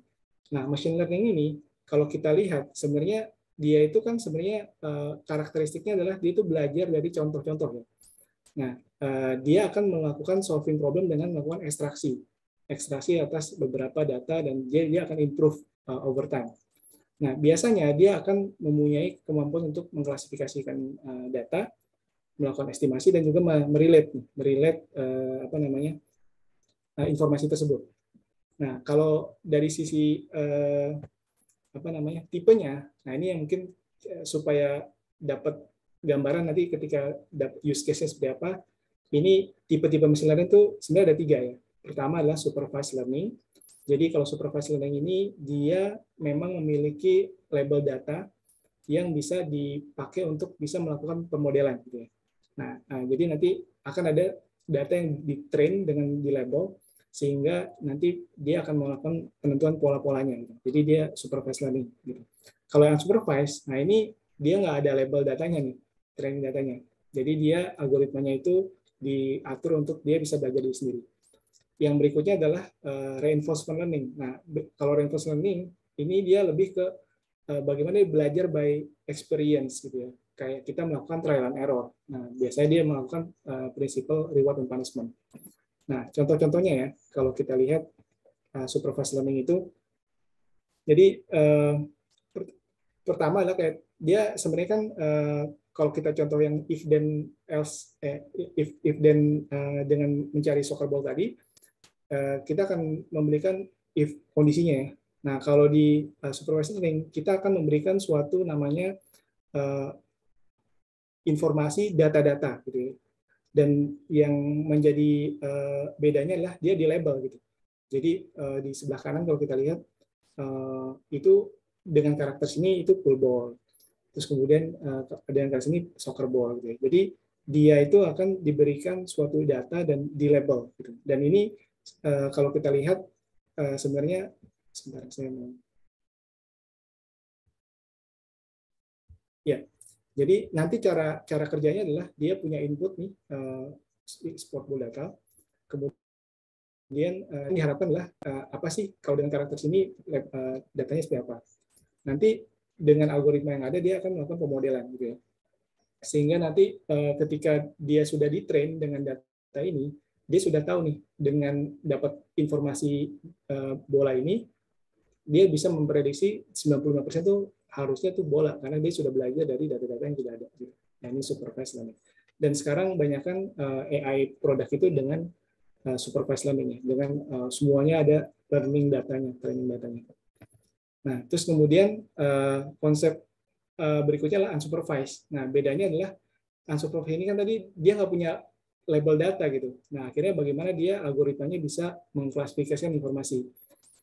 Nah, machine learning ini kalau kita lihat sebenarnya dia itu kan sebenarnya karakteristiknya adalah dia itu belajar dari contoh-contoh ya. Nah, dia akan melakukan solving problem dengan melakukan ekstraksi atas beberapa data, dan dia akan improve over time. Nah, biasanya dia akan mempunyai kemampuan untuk mengklasifikasikan data, melakukan estimasi, dan juga merelate informasi tersebut. Nah, kalau dari sisi tipenya, nah ini yang mungkin supaya dapat gambaran nanti ketika use case-nya seperti apa. Ini tipe-tipe machine learning itu sebenarnya ada 3 ya. Pertama adalah supervised learning. Jadi kalau supervised learning ini dia memang memiliki label data yang bisa dipakai untuk bisa melakukan pemodelan gitu ya. Nah, jadi nanti akan ada data yang di-train dengan di label, sehingga nanti dia akan melakukan penentuan pola-polanya gitu. Jadi dia supervised learning gitu. Kalau yang supervised, nah ini dia nggak ada label datanya nih, training datanya. Jadi dia algoritmanya itu diatur untuk dia bisa belajar diri sendiri. Yang berikutnya adalah reinforcement learning. Nah, kalau reinforcement learning ini dia lebih ke bagaimana dia belajar by experience gitu ya. Kayak kita melakukan trial and error. Nah, biasanya dia melakukan prinsipal reward and punishment. Nah, contoh-contohnya ya, kalau kita lihat supervised learning itu, jadi pertama adalah kayak dia sebenarnya kan kalau kita contoh yang if then else, if then dengan mencari soccer ball tadi, kita akan memberikan if kondisinya ya. Nah, kalau di supervised learning kita akan memberikan suatu namanya informasi data-data gitu ya. Dan yang menjadi bedanya adalah dia di label gitu. Jadi di sebelah kanan kalau kita lihat itu dengan karakter sini itu pool ball. Terus kemudian dengan karakter sini soccer ball gitu ya. Jadi dia itu akan diberikan suatu data dan di label gitu. Dan ini kalau kita lihat sebenarnya sebentar saya mau ya. Jadi nanti cara kerjanya adalah dia punya input nih sport ball data, kemudian diharapkan adalah apa sih kalau dengan karakter sini datanya seperti apa. Nanti dengan algoritma yang ada dia akan melakukan pemodelan gitu ya. Sehingga nanti ketika dia sudah di-train dengan data ini, dia sudah tahu nih dengan dapat informasi bola ini dia bisa memprediksi 95% tuh harusnya tuh bola karena dia sudah belajar dari data-data yang sudah ada. Nah, ini supervised learning. Dan sekarang banyakkan AI produk itu dengan supervised learning ya, dengan semuanya ada learning datanya, training datanya. Nah, terus kemudian konsep berikutnya adalah unsupervised. Nah, bedanya adalah unsupervised ini kan tadi dia nggak punya label data gitu. Nah, akhirnya bagaimana dia algoritmanya bisa mengklasifikasikan informasi.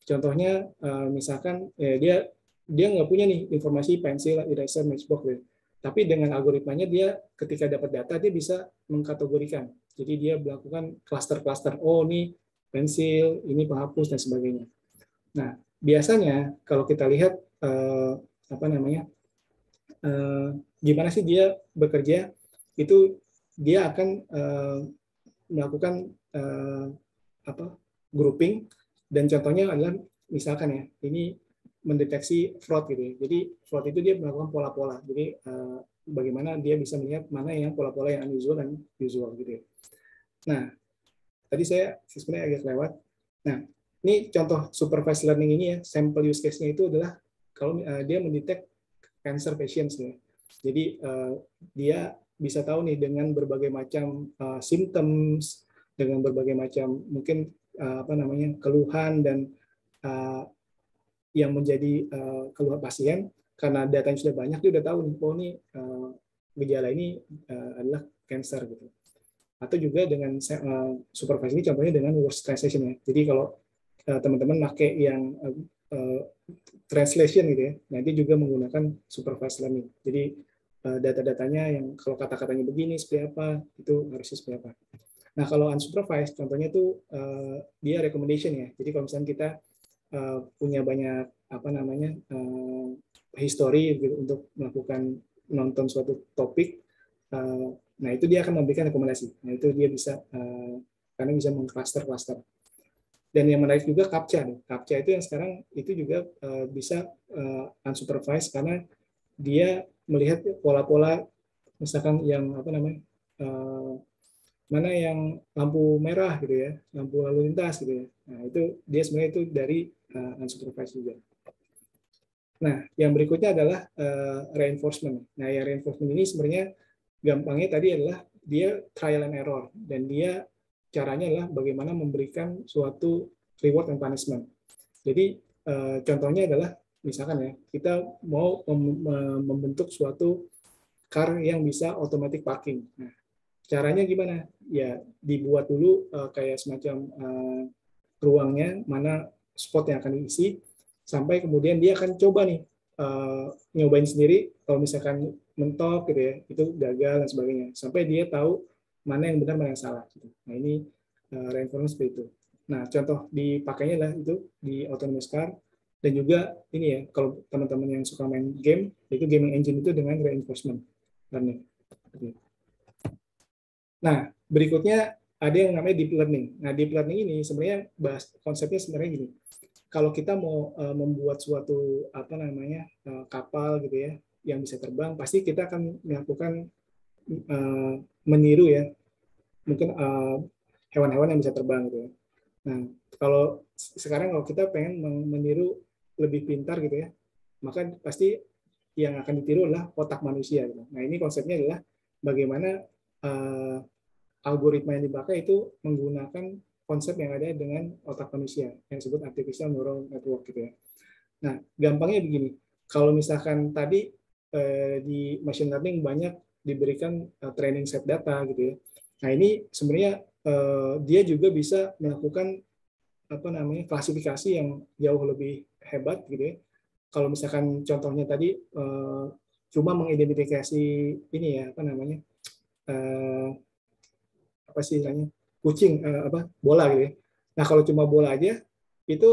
Contohnya misalkan dia nggak punya nih informasi pensil, eraser, matchbox gitu. Tapi dengan algoritmanya dia ketika dapat data dia bisa mengkategorikan. Jadi dia melakukan cluster-cluster. Oh, ini pensil, ini penghapus dan sebagainya. Nah, biasanya kalau kita lihat gimana sih dia bekerja, itu dia akan melakukan grouping. Dan contohnya adalah misalkan ya, ini mendeteksi fraud gitu ya. Jadi fraud itu dia melakukan pola-pola. Jadi bagaimana dia bisa melihat mana yang pola-pola yang unusual dan usual gitu ya. Nah, tadi saya sebenarnya agak lewat. Nah, ini contoh supervised learning ini ya, sample use case-nya itu adalah kalau dia mendetek cancer patients ya. Jadi dia bisa tahu nih dengan berbagai macam symptoms, dengan berbagai macam mungkin keluhan dan yang menjadi keluhan pasien, karena datanya sudah banyak dia udah tahu nih, oh ini gejala ini adalah cancer gitu. Atau juga dengan supervised ini contohnya dengan words translation ya. Jadi kalau teman-teman pakai yang translation gitu ya, nanti juga menggunakan supervised learning. Jadi data-datanya yang kalau kata-katanya begini seperti apa, itu harusnya seperti apa. Nah, kalau unsupervised, contohnya itu dia recommendation ya. Jadi kalau misalnya kita punya banyak history gitu, untuk melakukan nonton suatu topik, nah itu dia akan memberikan rekomendasi. Nah itu dia bisa karena bisa mengcluster-cluster. Dan yang menarik juga CAPTCHA. CAPTCHA itu yang sekarang itu juga bisa unsupervised karena dia melihat pola-pola, misalkan yang mana yang lampu merah gitu ya, lampu lalu lintas gitu ya. Nah, itu dia sebenarnya itu dari unsupervised juga. Nah, yang berikutnya adalah reinforcement. Nah, yang reinforcement ini sebenarnya gampangnya tadi adalah dia trial and error, dan dia caranya adalah bagaimana memberikan suatu reward and punishment. Jadi contohnya adalah misalkan ya, kita mau membentuk suatu car yang bisa automatic parking. Nah, caranya gimana? Ya dibuat dulu kayak semacam ruangnya, mana spot yang akan diisi, sampai kemudian dia akan coba nih nyobain sendiri. Kalau misalkan mentok gitu ya, itu gagal dan sebagainya, sampai dia tahu mana yang benar mana yang salah. Nah ini reinforcement seperti itu. Nah, contoh dipakainya lah itu di autonomous car, dan juga ini ya, kalau teman-teman yang suka main game, itu gaming engine itu dengan reinforcement learning. Nah, berikutnya ada yang namanya deep learning. Nah, deep learning ini sebenarnya konsepnya sebenarnya gini. Kalau kita mau membuat suatu kapal gitu ya yang bisa terbang, pasti kita akan melakukan meniru ya, mungkin hewan-hewan yang bisa terbang gitu ya. Nah, kalau sekarang kalau kita pengen meniru lebih pintar gitu ya, maka pasti yang akan ditiru adalah otak manusia gitu. Nah, ini konsepnya adalah bagaimana algoritma yang dipakai itu menggunakan konsep yang ada dengan otak manusia yang disebut artificial neural network gitu ya. Nah, gampangnya begini. Kalau misalkan tadi di machine learning banyak diberikan training set data gitu ya. Nah, ini sebenarnya dia juga bisa melakukan klasifikasi yang jauh lebih hebat gitu ya. Kalau misalkan contohnya tadi cuma mengidentifikasi ini ya kucing bola gitu ya. Nah, kalau cuma bola aja itu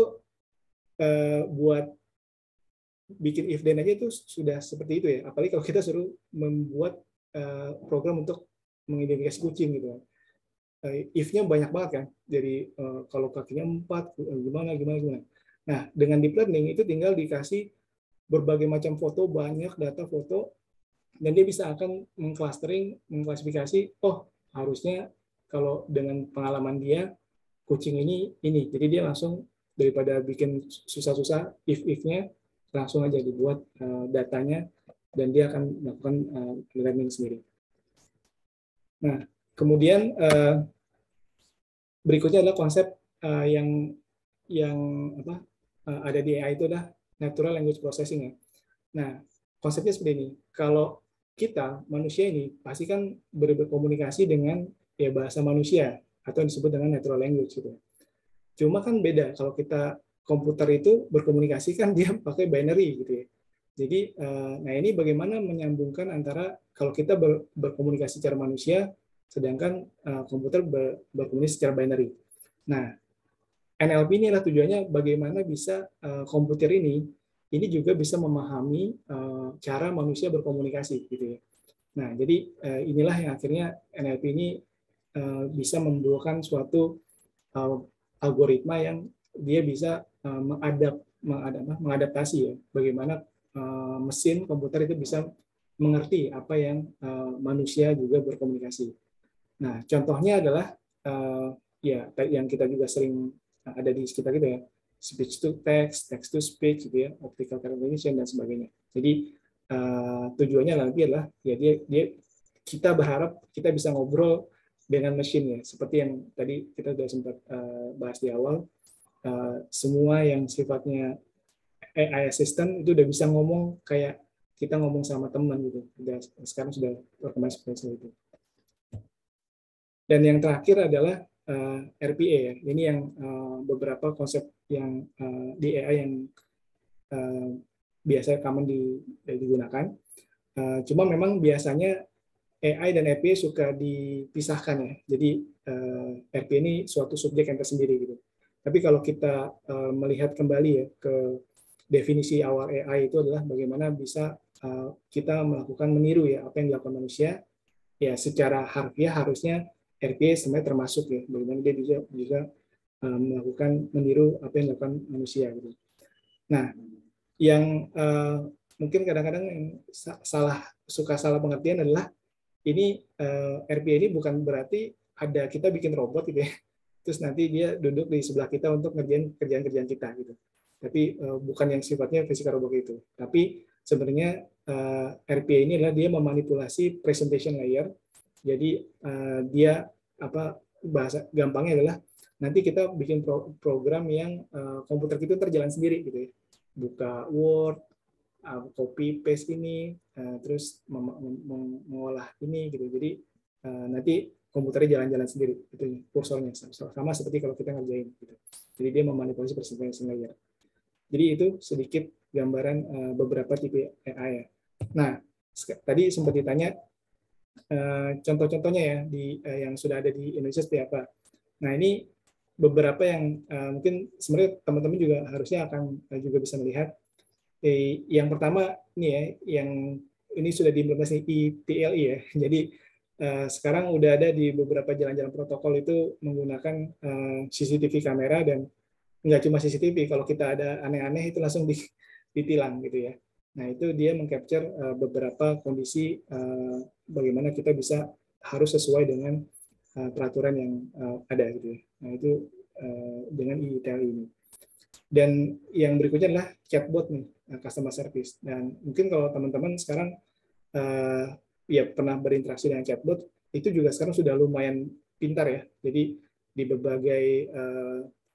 buat bikin if then aja itu sudah seperti itu ya. Apalagi kalau kita suruh membuat program untuk mengidentifikasi kucing gitu. If-nya banyak banget kan. Jadi kalau kakinya 4 gimana. Nah, dengan deep learning itu tinggal dikasih berbagai macam foto, banyak data foto, dan dia bisa akan mengklasifikasi, oh harusnya kalau dengan pengalaman dia kucing ini. Jadi dia langsung daripada bikin susah-susah if-nya langsung aja dibuat datanya dan dia akan melakukan learning sendiri. Nah, kemudian berikutnya adalah konsep yang ada di AI itu adalah natural language processing ya. Nah, konsepnya seperti ini. Kalau kita manusia ini pasti kan berkomunikasi dengan ya bahasa manusia atau yang disebut dengan natural language gitu. Cuma kan beda kalau kita komputer itu berkomunikasi kan dia pakai binary gitu ya. Jadi nah ini bagaimana menyambungkan antara kalau kita berkomunikasi secara manusia sedangkan komputer berkomunikasi secara binary. Nah, NLP ini adalah tujuannya bagaimana bisa komputer ini juga bisa memahami cara manusia berkomunikasi gitu ya. Nah, jadi inilah yang akhirnya NLP ini bisa membuahkan suatu algoritma yang dia bisa mengadaptasi ya, bagaimana mesin komputer itu bisa mengerti apa yang manusia juga berkomunikasi. Nah, contohnya adalah ya yang kita juga sering ada di sekitar kita ya, speech to text, text to speech gitu ya, optical recognition dan sebagainya. Jadi tujuannya nanti adalah ya kita berharap kita bisa ngobrol dengan mesin ya, seperti yang tadi kita sudah sempat bahas di awal, semua yang sifatnya AI assistant itu udah bisa ngomong kayak kita ngomong sama teman gitu. Sekarang sudah berkembang seperti itu. Dan yang terakhir adalah RPA ya. Ini yang beberapa konsep yang di AI yang biasa common digunakan. Cuma memang biasanya AI dan RPA suka dipisahkan ya. Jadi RPA ini suatu subjek yang tersendiri gitu. Tapi kalau kita melihat kembali ya ke definisi awal AI itu adalah bagaimana bisa kita melakukan meniru ya apa yang dilakukan manusia. Ya secara harfiah harusnya RPA sebenarnya termasuk ya, bagaimana dia bisa melakukan meniru apa yang dilakukan manusia gitu. Nah, yang mungkin kadang-kadang yang suka salah pengertian adalah ini RPA ini bukan berarti ada kita bikin robot gitu ya, terus nanti dia duduk di sebelah kita untuk ngerjain kerjaan-kerjaan kita gitu. Tapi bukan yang sifatnya physical robot itu. Tapi sebenarnya RPA ini adalah dia memanipulasi presentation layer. Jadi dia bahasa gampangnya adalah nanti kita bikin program yang komputer kita terjalan sendiri gitu ya. Buka Word, copy paste ini, terus mengolah ini gitu. Jadi nanti komputernya jalan-jalan sendiri itu kursornya sama seperti kalau kita ngerjain gitu. Jadi dia memanipulasi presentation layer. Jadi itu sedikit gambaran beberapa tipe AI ya. Nah, tadi sempat ditanya contoh-contohnya ya yang sudah ada di Indonesia seperti apa. Nah, ini beberapa yang mungkin sebenarnya teman-teman juga harusnya akan juga bisa melihat. Yang pertama ini ya, yang ini sudah diimplementasi ITLI ya. Jadi sekarang udah ada di beberapa jalan-jalan protokol itu menggunakan CCTV kamera, dan nggak cuma CCTV, kalau kita ada aneh-aneh itu langsung ditilang gitu ya. Nah itu dia mengcapture beberapa kondisi bagaimana kita bisa harus sesuai dengan peraturan yang ada gitu ya. Nah itu dengan ITLI ini. Dan yang berikutnya adalah chatbot nih, customer service. Dan mungkin kalau teman-teman sekarang ya pernah berinteraksi dengan chatbot, itu juga sekarang sudah lumayan pintar ya. Jadi di berbagai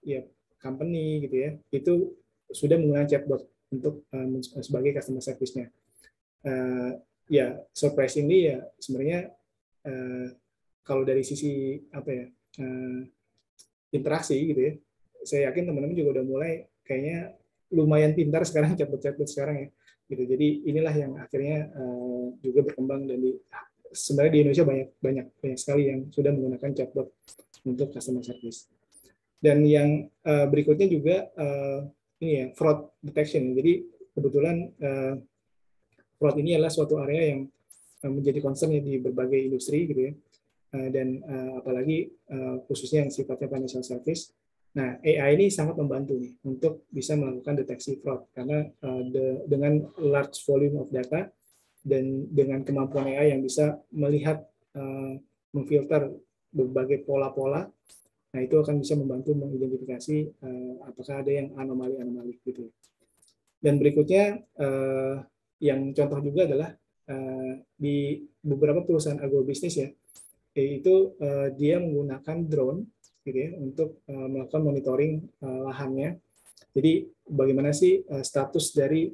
ya company gitu ya, itu sudah menggunakan chatbot untuk sebagai customer service-nya. Ya surprisingly ya sebenarnya kalau dari sisi apa ya interaksi gitu ya, saya yakin teman-teman juga udah mulai kayaknya lumayan pintar sekarang chatbot sekarang ya gitu. Jadi inilah yang akhirnya juga berkembang, dan sebenarnya di Indonesia banyak sekali yang sudah menggunakan chatbot untuk customer service. Dan yang berikutnya juga ini ya, fraud detection. Jadi kebetulan fraud ini adalah suatu area yang menjadi concern di berbagai industri gitu ya. Dan apalagi khususnya yang sifatnya financial service. Nah, AI ini sangat membantu nih untuk bisa melakukan deteksi fraud, karena dengan large volume of data dan dengan kemampuan AI yang bisa melihat, memfilter berbagai pola-pola, nah itu akan bisa membantu mengidentifikasi apakah ada yang anomali-anomali gitu. Dan berikutnya yang contoh juga adalah di beberapa perusahaan agrobisnis ya, yaitu dia menggunakan drone gitu ya, untuk melakukan monitoring lahannya. Jadi bagaimana sih status dari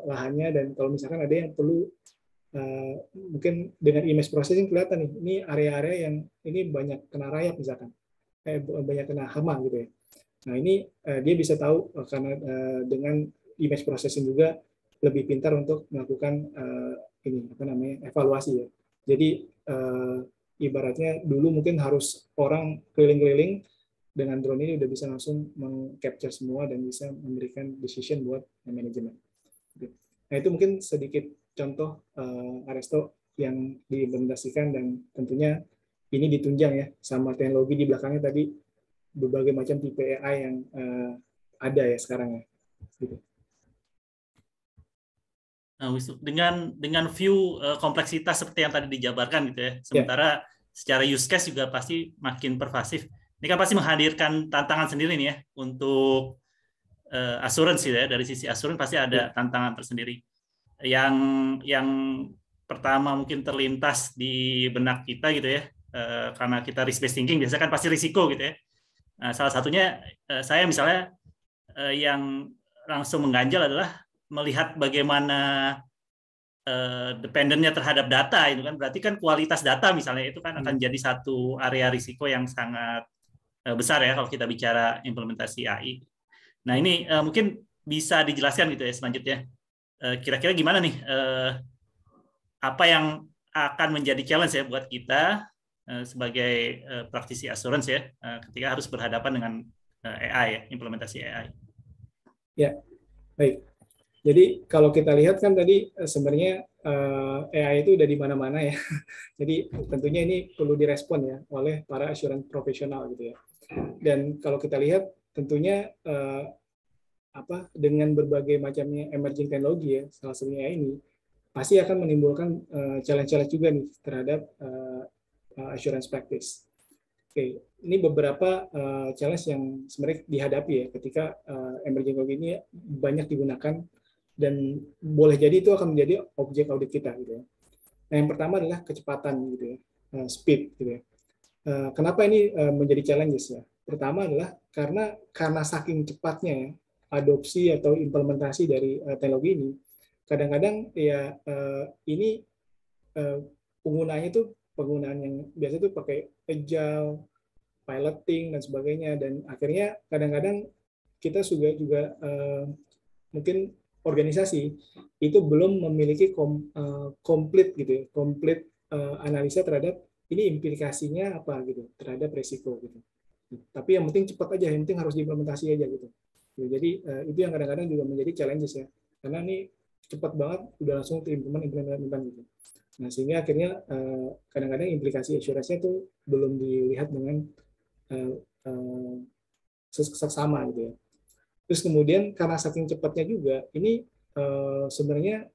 lahannya, dan kalau misalkan ada yang perlu mungkin dengan image processing kelihatan nih, ini area-area yang ini banyak kena rayap misalkan, banyak kena hama gitu ya. Nah ini dia bisa tahu karena dengan image processing juga lebih pintar untuk melakukan ini apa namanya evaluasi ya. Jadi ibaratnya dulu mungkin harus orang keliling-keliling, dengan drone ini udah bisa langsung meng-capture semua dan bisa memberikan decision buat manajemen. Nah itu mungkin sedikit contoh Aresto yang diimplementasikan, dan tentunya ini ditunjang ya sama teknologi di belakangnya tadi, berbagai macam tipe AI yang ada ya sekarang ya. Gitu. Nah, dengan view kompleksitas seperti yang tadi dijabarkan gitu ya. Sementara secara use case juga pasti makin pervasif. Ini kan pasti menghadirkan tantangan sendiri nih ya untuk asuransi ya. Dari sisi asuransi pasti ada tantangan tersendiri. Yang pertama mungkin terlintas di benak kita gitu ya. Karena kita risk based thinking biasanya kan pasti risiko gitu ya. Nah, salah satunya saya misalnya yang langsung mengganjal adalah melihat bagaimana dependennya terhadap data itu kan, berarti kan kualitas data misalnya itu kan akan jadi satu area risiko yang sangat besar ya kalau kita bicara implementasi AI. Nah ini mungkin bisa dijelaskan gitu ya selanjutnya. Kira-kira gimana nih apa yang akan menjadi challenge ya buat kita sebagai praktisi asuransi ya ketika harus berhadapan dengan AI ya, implementasi AI. Ya, baik. Jadi kalau kita lihat kan tadi sebenarnya AI itu udah di mana-mana ya. Jadi tentunya ini perlu direspon ya oleh para asuransi profesional gitu ya. Dan kalau kita lihat tentunya dengan berbagai macamnya emerging teknologi ya, salah satunya AI ini pasti akan menimbulkan challenge-challenge juga nih terhadap assurance practice. Oke, ini beberapa challenge yang sebenarnya dihadapi ya ketika emerging teknologi ini banyak digunakan, dan boleh jadi itu akan menjadi objek audit kita gitu ya. Nah, yang pertama adalah kecepatan gitu ya, speed gitu ya. Kenapa ini menjadi challenges ya? Pertama adalah karena saking cepatnya ya, adopsi atau implementasi dari teknologi ini, kadang-kadang ya ini penggunaannya tuh penggunaan yang biasa tuh pakai agile, piloting dan sebagainya, dan akhirnya kadang-kadang kita juga mungkin organisasi itu belum memiliki komplit gitu ya, komplit analisa terhadap ini implikasinya apa gitu terhadap resiko gitu. Tapi yang penting cepat aja, yang penting harus diimplementasi aja gitu. Jadi itu yang kadang-kadang juga menjadi challenges ya, karena ini cepat banget udah langsung implement gitu. Nah, sehingga akhirnya kadang-kadang implikasi assurance-nya itu belum dilihat dengan seksama gitu ya. Terus kemudian karena saking cepatnya juga, ini sebenarnya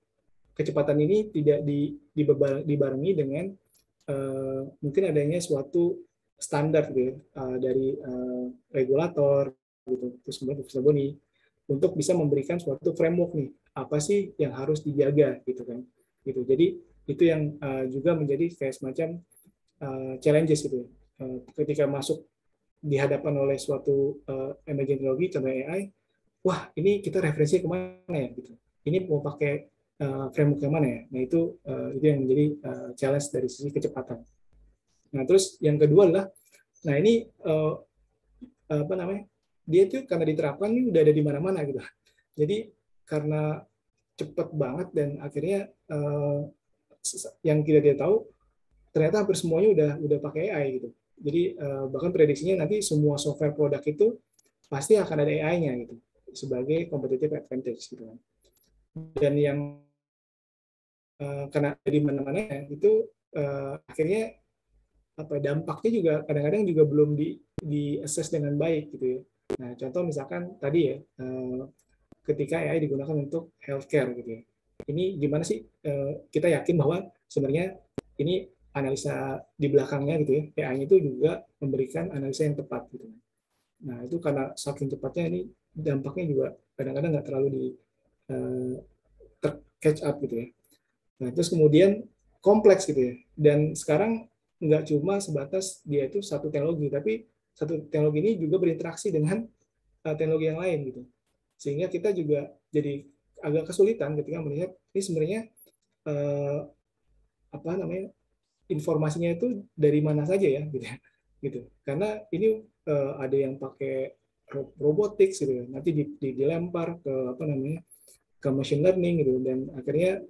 kecepatan ini tidak dibarengi dengan mungkin adanya suatu standar gitu ya, dari regulator gitu, terus kemudian Profesor Boni untuk bisa memberikan suatu framework nih, apa sih yang harus dijaga gitu kan, gitu. Jadi itu yang juga menjadi kayak semacam challenges gitu. Ketika masuk dihadapkan oleh suatu emerging technology, contohnya AI, wah ini kita referensi kemana ya gitu. Ini mau pakai framework yang mana ya? Nah itu yang menjadi challenge dari sisi kecepatan. Nah terus yang kedua adalah, nah ini apa namanya? Dia itu karena diterapkan ini udah ada di mana-mana gitu. Jadi karena cepat banget dan akhirnya yang kita tidak tahu ternyata hampir semuanya udah pakai AI gitu. Jadi bahkan prediksinya nanti semua software produk itu pasti akan ada AI-nya gitu sebagai competitive advantage gitu kan. Dan yang karena di mana-mana itu akhirnya apa dampaknya juga kadang-kadang juga belum di assess dengan baik gitu ya. Nah contoh misalkan tadi ya ketika AI digunakan untuk healthcare gitu ya. Ini gimana sih kita yakin bahwa sebenarnya ini analisa di belakangnya gitu ya, AI itu juga memberikan analisa yang tepat gitu. Nah itu karena saking cepatnya ini dampaknya juga kadang-kadang nggak terlalu di catch up gitu ya. Nah terus kemudian kompleks gitu ya. Dan sekarang nggak cuma sebatas dia itu satu teknologi, tapi satu teknologi ini juga berinteraksi dengan teknologi yang lain gitu. Sehingga kita juga jadi agak kesulitan ketika melihat ini sebenarnya apa namanya informasinya itu dari mana saja ya gitu. Karena ini ada yang pakai robotics gitu ya. Nanti dilempar ke apa namanya ke machine learning gitu, dan akhirnya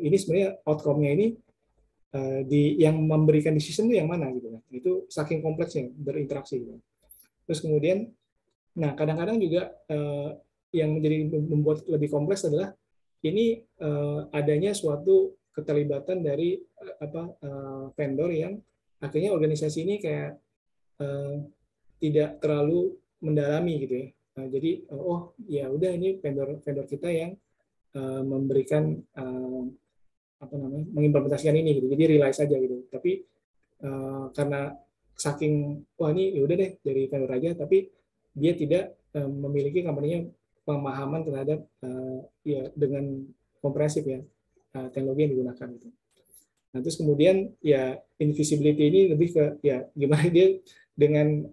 ini sebenarnya outcome-nya ini yang memberikan decision itu yang mana gitu kan. Itu saking kompleksnya berinteraksi gitu. Terus kemudian nah kadang-kadang juga yang menjadi membuat lebih kompleks adalah ini adanya suatu keterlibatan dari vendor yang akhirnya organisasi ini kayak tidak terlalu mendalami gitu ya. Jadi oh ya udah ini vendor kita yang memberikan apa namanya mengimplementasikan ini gitu. Jadi realize aja gitu. Tapi karena saking wah ini ya udah deh dari vendor aja, tapi dia tidak memiliki company-nya pemahaman terhadap ya dengan komprehensif ya teknologi yang digunakan gitu. Nah terus kemudian ya invisibility ini lebih ke ya gimana dia dengan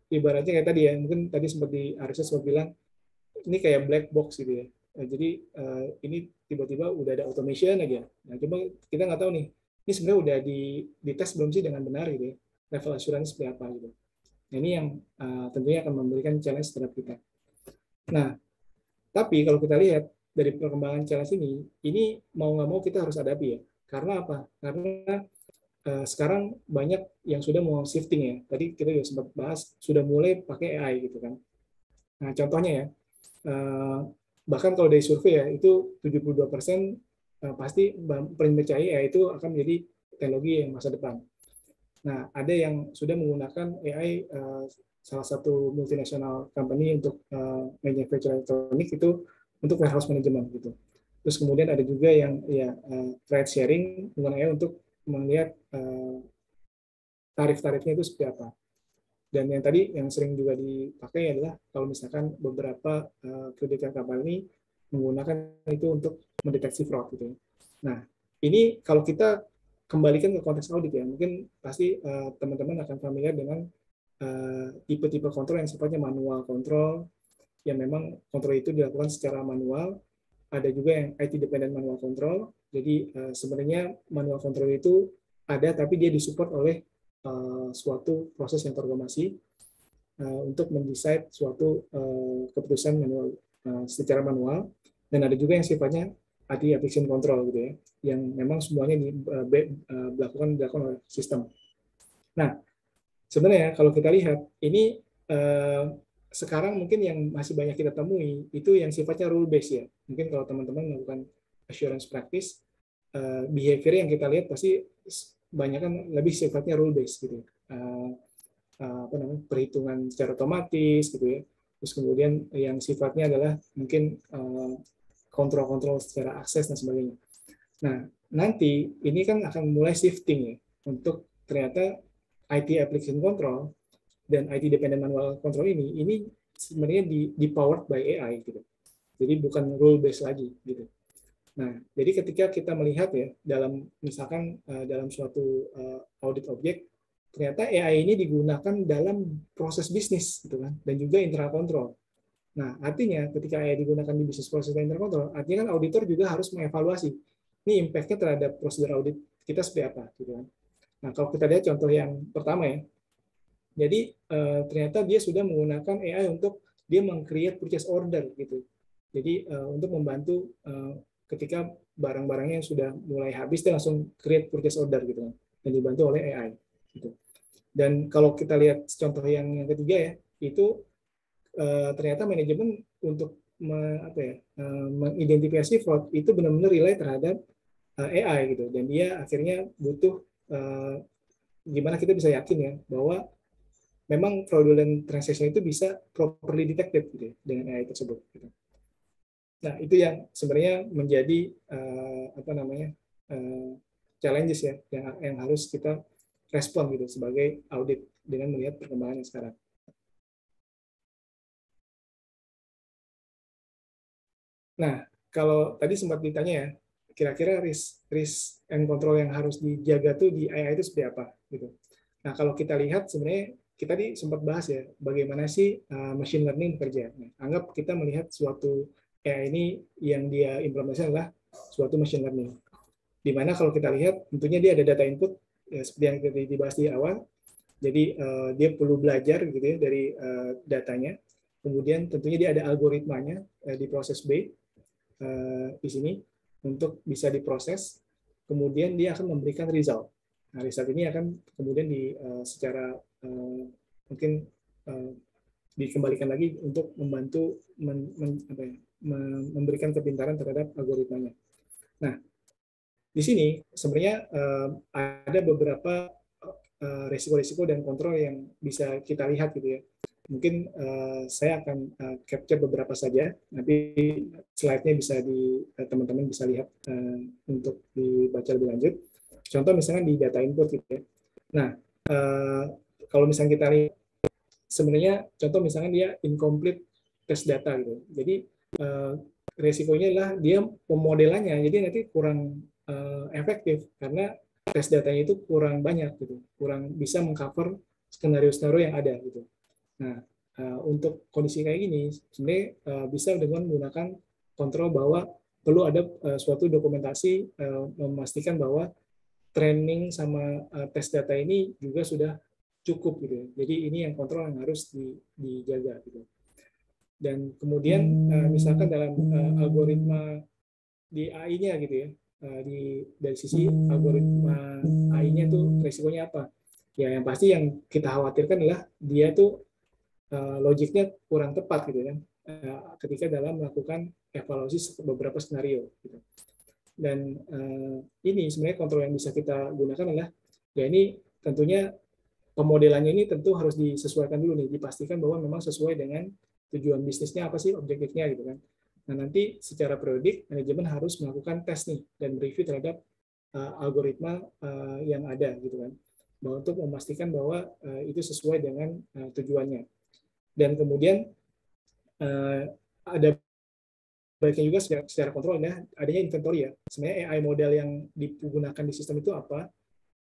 ibaratnya kayak tadi ya, mungkin tadi sempat di Arisa sempat bilang ini kayak black box gitu ya. Jadi ini tiba-tiba udah ada automation aja. Nah coba kita nggak tahu nih, ini sebenarnya udah dites belum sih dengan benar gitu ya, level assurance seperti apa gitu. Nah, ini yang tentunya akan memberikan challenge terhadap kita. Nah tapi kalau kita lihat dari perkembangan challenge ini mau nggak mau kita harus hadapi ya. Karena apa? Karena sekarang banyak yang sudah mau shifting ya. Tadi kita juga sempat bahas sudah mulai pakai AI gitu kan. Nah contohnya ya, bahkan kalau dari survei ya itu 72% pasti percaya AI itu akan menjadi teknologi yang masa depan. Nah ada yang sudah menggunakan AI salah satu multinational company untuk manufacturing elektronik itu untuk warehouse management gitu. Terus kemudian ada juga yang ya ride sharing menggunakan AI untuk melihat tarif-tarifnya itu seperti apa. Dan yang tadi yang sering juga dipakai adalah kalau misalkan beberapa credit card company menggunakan itu untuk mendeteksi fraud gitu. Nah, ini kalau kita kembalikan ke konteks audit ya, mungkin pasti teman-teman akan familiar dengan tipe-tipe kontrol yang sifatnya manual kontrol, yang memang kontrol itu dilakukan secara manual. Ada juga yang IT dependent manual control. Jadi sebenarnya manual control itu ada, tapi dia disupport oleh suatu proses yang terautomasi untuk mendesain suatu keputusan manual secara manual. Dan ada juga yang sifatnya IT application control gitu ya, yang memang semuanya dilakukan oleh sistem. Nah, sebenarnya kalau kita lihat ini sekarang mungkin yang masih banyak kita temui itu yang sifatnya rule based ya. Mungkin kalau teman-teman melakukan assurance practice, behavior yang kita lihat pasti banyak kan lebih sifatnya rule based gitu. Perhitungan secara otomatis gitu ya. Terus kemudian yang sifatnya adalah mungkin kontrol-kontrol secara akses dan sebagainya. Nah, nanti ini kan akan mulai shifting ya untuk ternyata IT application control dan IT dependent manual control ini sebenarnya di powered by AI gitu. Jadi bukan rule based lagi gitu. Nah, jadi ketika kita melihat ya dalam misalkan dalam suatu audit objek, ternyata AI ini digunakan dalam proses bisnis gitu kan, dan juga internal control. Nah, artinya ketika AI digunakan di bisnis proses dan internal control, artinya kan auditor juga harus mengevaluasi ini impact-nya terhadap prosedur audit kita seperti apa gitu kan. Nah, kalau kita lihat contoh yang pertama ya. Jadi ternyata dia sudah menggunakan AI untuk dia meng-create purchase order gitu. Jadi untuk membantu ketika barang-barangnya yang sudah mulai habis dia langsung create purchase order gitu kan, dan dibantu oleh AI gitu. Dan kalau kita lihat contoh yang ketiga ya, itu ternyata manajemen untuk mengidentifikasi fraud itu benar-benar rely terhadap AI gitu, dan dia akhirnya butuh gimana kita bisa yakin ya bahwa memang fraudulent transaction itu bisa properly detected gitu ya, dengan AI tersebut. Gitu. Nah, itu yang sebenarnya menjadi challenges ya yang harus kita respon gitu sebagai audit dengan melihat perkembangan yang sekarang. Nah, kalau tadi sempat ditanya ya, kira-kira risk and control yang harus dijaga tuh di AI itu seperti apa gitu. Nah, kalau kita lihat sebenarnya kita tadi sempat bahas ya, bagaimana sih machine learning bekerja. Nah, anggap kita melihat suatu AI ini yang dia implementasi adalah suatu machine learning. Di mana kalau kita lihat, tentunya dia ada data input, ya, seperti yang kita dibahas di awal. Jadi dia perlu belajar gitu ya dari datanya. Kemudian tentunya dia ada algoritmanya di proses B di sini untuk bisa diproses. Kemudian dia akan memberikan result. Nah, result ini akan kemudian secara mungkin dikembalikan lagi untuk membantu memberikan kepintaran terhadap algoritmanya. Nah, di sini sebenarnya ada beberapa resiko-resiko dan kontrol yang bisa kita lihat gitu ya. Mungkin saya akan capture beberapa saja. Nanti slide-nya bisa teman-teman bisa lihat untuk dibaca lebih lanjut. Contoh misalnya di data input gitu ya. Nah, kalau misalnya kita lihat sebenarnya contoh misalnya dia incomplete test data gitu. Jadi resikonya adalah dia pemodelannya jadi nanti kurang efektif karena tes datanya itu kurang banyak gitu, kurang bisa mengcover skenario-skenario yang ada gitu. Nah, untuk kondisi kayak gini sebenarnya bisa dengan menggunakan kontrol bahwa perlu ada suatu dokumentasi memastikan bahwa training sama tes data ini juga sudah cukup gitu. Jadi ini yang kontrol yang harus dijaga gitu. Dan kemudian misalkan dalam algoritma di AI-nya gitu ya, dari sisi algoritma AI-nya itu resikonya apa? Ya yang pasti yang kita khawatirkan adalah dia tuh logiknya kurang tepat gitu kan, ketika dalam melakukan evaluasi beberapa skenario gitu. Dan ini sebenarnya kontrol yang bisa kita gunakan adalah ya ini tentunya pemodelannya ini tentu harus disesuaikan dulu nih, dipastikan bahwa memang sesuai dengan tujuan bisnisnya apa sih, objektifnya gitu kan. Nah, nanti secara periodik manajemen harus melakukan tes nih dan review terhadap algoritma yang ada gitu kan, bahwa untuk memastikan bahwa itu sesuai dengan tujuannya. Dan kemudian ada baiknya juga secara kontrol ya, adanya inventory ya. Sebenarnya AI model yang digunakan di sistem itu apa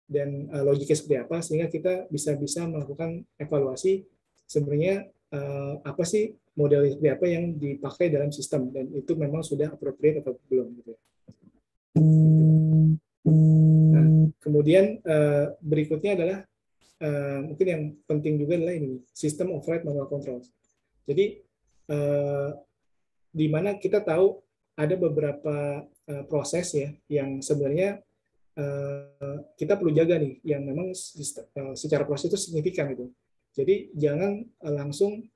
dan logiknya seperti apa, sehingga kita bisa melakukan evaluasi sebenarnya apa sih model seperti apa yang dipakai dalam sistem, dan itu memang sudah appropriate atau belum gitu. Nah, kemudian berikutnya adalah mungkin yang penting juga adalah ini, sistem override manual control. Jadi di mana kita tahu ada beberapa proses ya yang sebenarnya kita perlu jaga nih yang memang secara proses itu signifikan gitu. Jadi jangan langsung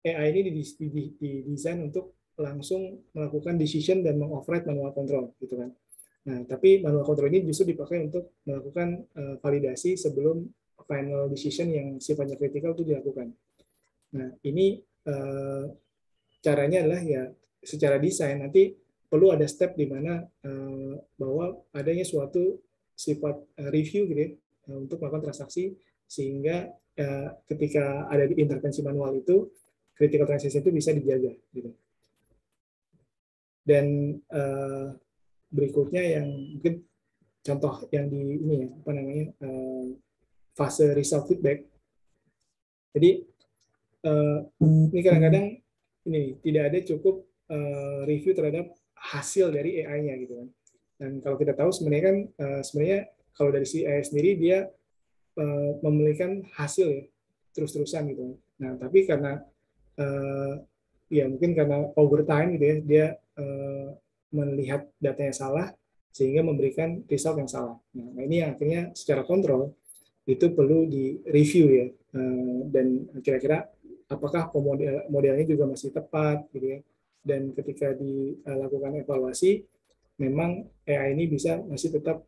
AI ini didesain untuk langsung melakukan decision dan mengoverride manual control gitu kan. Nah, tapi manual control ini justru dipakai untuk melakukan validasi sebelum final decision yang sifatnya kritikal itu dilakukan. Nah, ini caranya adalah ya secara desain nanti perlu ada step di mana bahwa adanya suatu sifat review gitu ya, untuk melakukan transaksi sehingga ketika ada di intervensi manual itu critical transaction itu bisa dijaga gitu. Dan berikutnya yang mungkin contoh yang di ini ya apa namanya fase result feedback. Jadi ini kadang-kadang ini tidak ada cukup review terhadap hasil dari AI-nya gitu kan. Dan kalau kita tahu sebenarnya kan sebenarnya kalau dari si AI sendiri dia memberikan hasil ya terus-terusan gitu. Nah tapi karena ya mungkin karena overtime gitu ya dia melihat datanya salah sehingga memberikan result yang salah. Nah ini yang akhirnya secara kontrol itu perlu di-review ya dan kira-kira apakah modelnya juga masih tepat gitu ya. Dan ketika dilakukan evaluasi, memang AI ini masih tetap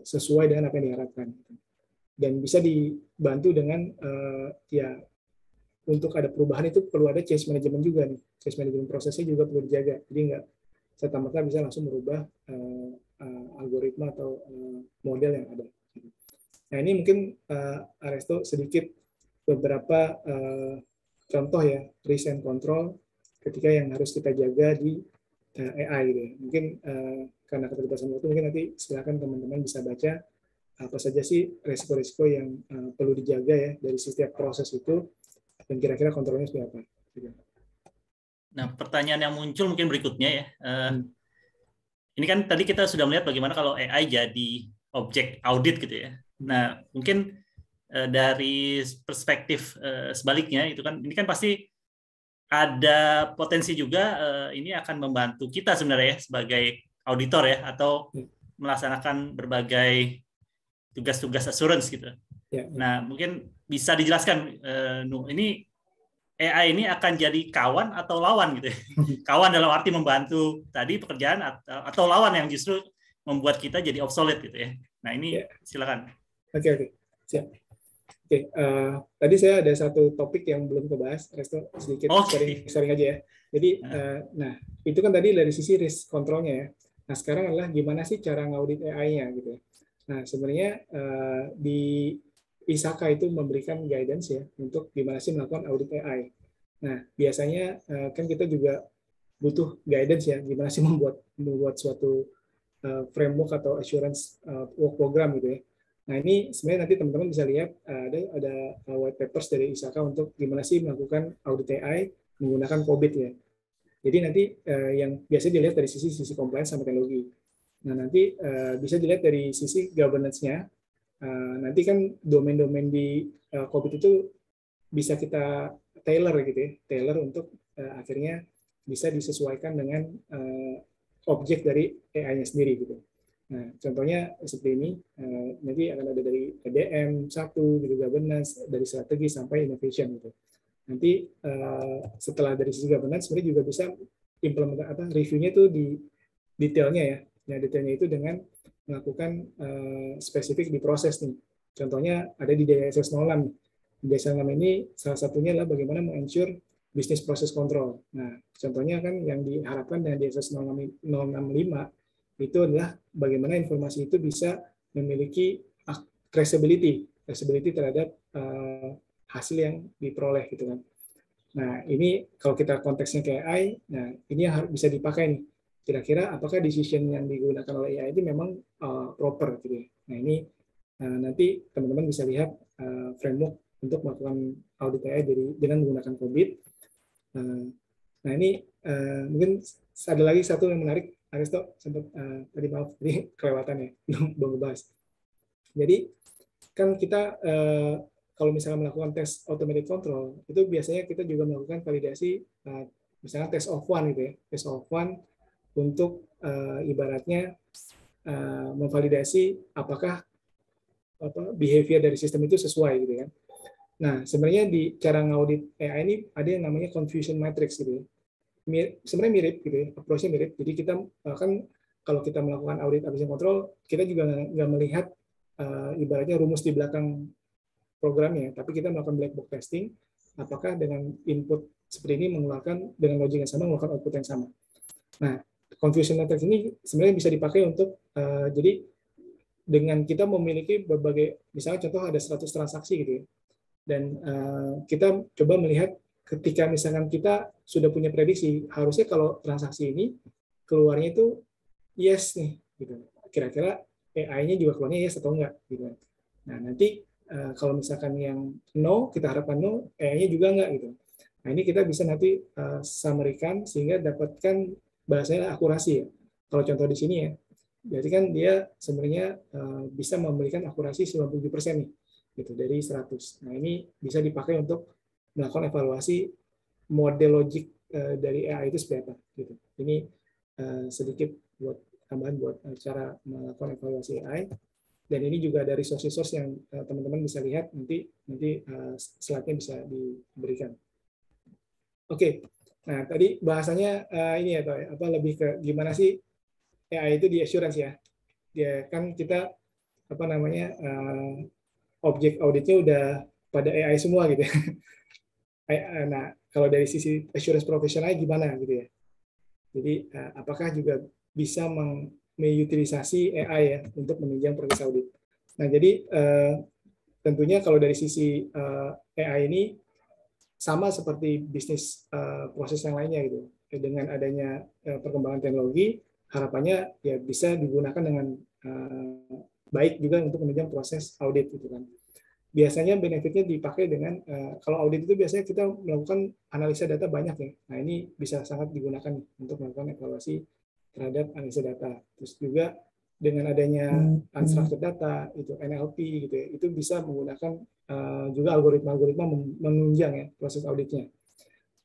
sesuai dengan apa yang diharapkan. Dan bisa dibantu dengan ya untuk ada perubahan itu perlu ada change management juga nih. Change management prosesnya juga perlu dijaga. Jadi nggak serta-merta bisa langsung merubah algoritma atau model yang ada. Nah ini mungkin Aresto sedikit beberapa contoh ya risk and control ketika yang harus kita jaga di AI gitu ya. Mungkin karena keterbatasan waktu mungkin nanti silakan teman-teman bisa baca apa saja sih resiko-resiko yang perlu dijaga ya dari setiap proses itu dan kira-kira kontrolnya seperti apa. Nah, pertanyaan yang muncul mungkin berikutnya ya. Ini kan tadi kita sudah melihat bagaimana kalau AI jadi objek audit gitu ya. Nah, mungkin dari perspektif sebaliknya itu kan ini kan pasti ada potensi juga ini akan membantu kita sebenarnya ya sebagai auditor ya atau melaksanakan berbagai tugas-tugas assurance gitu. Nah, mungkin bisa dijelaskan ini AI ini akan jadi kawan atau lawan gitu ya. Kawan dalam arti membantu tadi pekerjaan atau lawan yang justru membuat kita jadi obsolete gitu ya. Nah, ini silakan. Oke. Siap. Oke, tadi saya ada satu topik yang belum kebahas, Resto sedikit sharing aja ya. Jadi, nah itu kan tadi dari sisi risk controlnya ya. Nah sekarang adalah gimana sih cara ngaudit AI-nya gitu. Nah sebenarnya di ISAKA itu memberikan guidance ya untuk gimana sih melakukan audit AI. Nah biasanya kan kita juga butuh guidance ya, gimana sih membuat suatu framework atau assurance work program gitu ya. Nah ini sebenarnya nanti teman-teman bisa lihat ada white papers dari ISAKA untuk gimana sih melakukan audit AI menggunakan COBIT ya. Jadi nanti yang biasanya dilihat dari sisi compliance sama teknologi. Nah nanti bisa dilihat dari sisi governance-nya. Nanti kan domain-domain di COBIT itu bisa kita tailor gitu ya, tailor untuk akhirnya bisa disesuaikan dengan objek dari AI-nya sendiri gitu. Nah, contohnya seperti ini, nanti akan ada dari EDM, 1, gitu, governance, dari strategi sampai innovation. Gitu. Nanti setelah dari sisi governance, sebenarnya juga bisa review-nya itu di detailnya ya. Nah, detailnya itu dengan melakukan spesifik di proses nih. Contohnya ada di DSS 06. Di DSS 06 ini salah satunya adalah bagaimana meng-ensure business process control. Nah, contohnya kan yang diharapkan dengan DSS 065 itu adalah bagaimana informasi itu bisa memiliki traceability terhadap hasil yang diperoleh gitu kan. Nah ini kalau kita konteksnya ke AI, nah ini yang harus bisa dipakai nih. Kira-kira apakah decision yang digunakan oleh AI itu memang proper gitu ya. Nah ini nanti teman-teman bisa lihat framework untuk melakukan audit AI dengan menggunakan COBIT. Nah ini mungkin ada lagi satu yang menarik. Aresto sempat tadi maaf ini kelewatan ya belum bahas. Jadi kan kita kalau misalnya melakukan tes automatic control itu biasanya kita juga melakukan validasi misalnya test of one gitu ya, test of one untuk ibaratnya memvalidasi apakah behavior dari sistem itu sesuai gitu kan. Nah, sebenarnya di cara ngaudit AI ini ada yang namanya confusion matrix gitu ya. Sebenarnya mirip gitu ya, approach-nya mirip. Jadi kita kan kalau kita melakukan audit application control, kita juga nggak melihat ibaratnya rumus di belakang programnya, tapi kita melakukan black box testing, apakah dengan input seperti ini mengeluarkan dengan logik yang sama mengeluarkan output yang sama. Nah, confusion matrix ini sebenarnya bisa dipakai untuk jadi dengan kita memiliki berbagai, misalnya contoh ada 100 transaksi gitu ya, dan kita coba melihat ketika misalkan kita sudah punya prediksi, harusnya kalau transaksi ini keluarnya itu yes nih, gitu. Kira-kira AI-nya juga keluarnya yes atau enggak, gitu. Nah, nanti kalau misalkan yang no, kita harapkan no, AI-nya juga enggak, gitu. Nah, ini kita bisa nanti summary-kan sehingga dapatkan bahasanya akurasi ya. Kalau contoh di sini ya, berarti kan dia sebenarnya bisa memberikan akurasi 97% nih, gitu, dari 100. Nah, ini bisa dipakai untuk melakukan evaluasi model logik dari AI itu seperti apa, gitu. Ini sedikit buat tambahan buat cara melakukan evaluasi AI. Dan ini juga dari source-source yang teman-teman bisa lihat, nanti slide-nya bisa diberikan. Oke, nah tadi bahasanya ini ya, apa lebih ke gimana sih AI itu di assurance ya. Dia kan kita apa namanya objek auditnya udah pada AI semua gitu ya. Nah, kalau dari sisi assurance profesional gimana gitu ya. Jadi apakah juga bisa mengutilisasi AI ya untuk menunjang proses audit. Nah, jadi tentunya kalau dari sisi AI ini sama seperti bisnis proses yang lainnya gitu. Dengan adanya perkembangan teknologi, harapannya ya bisa digunakan dengan baik juga untuk menunjang proses audit gitu kan. Biasanya benefitnya dipakai dengan kalau audit itu biasanya kita melakukan analisa data banyak ya. Nah, ini bisa sangat digunakan untuk melakukan evaluasi terhadap analisa data. Terus juga dengan adanya unstructured data itu NLP gitu ya, itu bisa menggunakan juga algoritma-algoritma menunjang ya proses auditnya.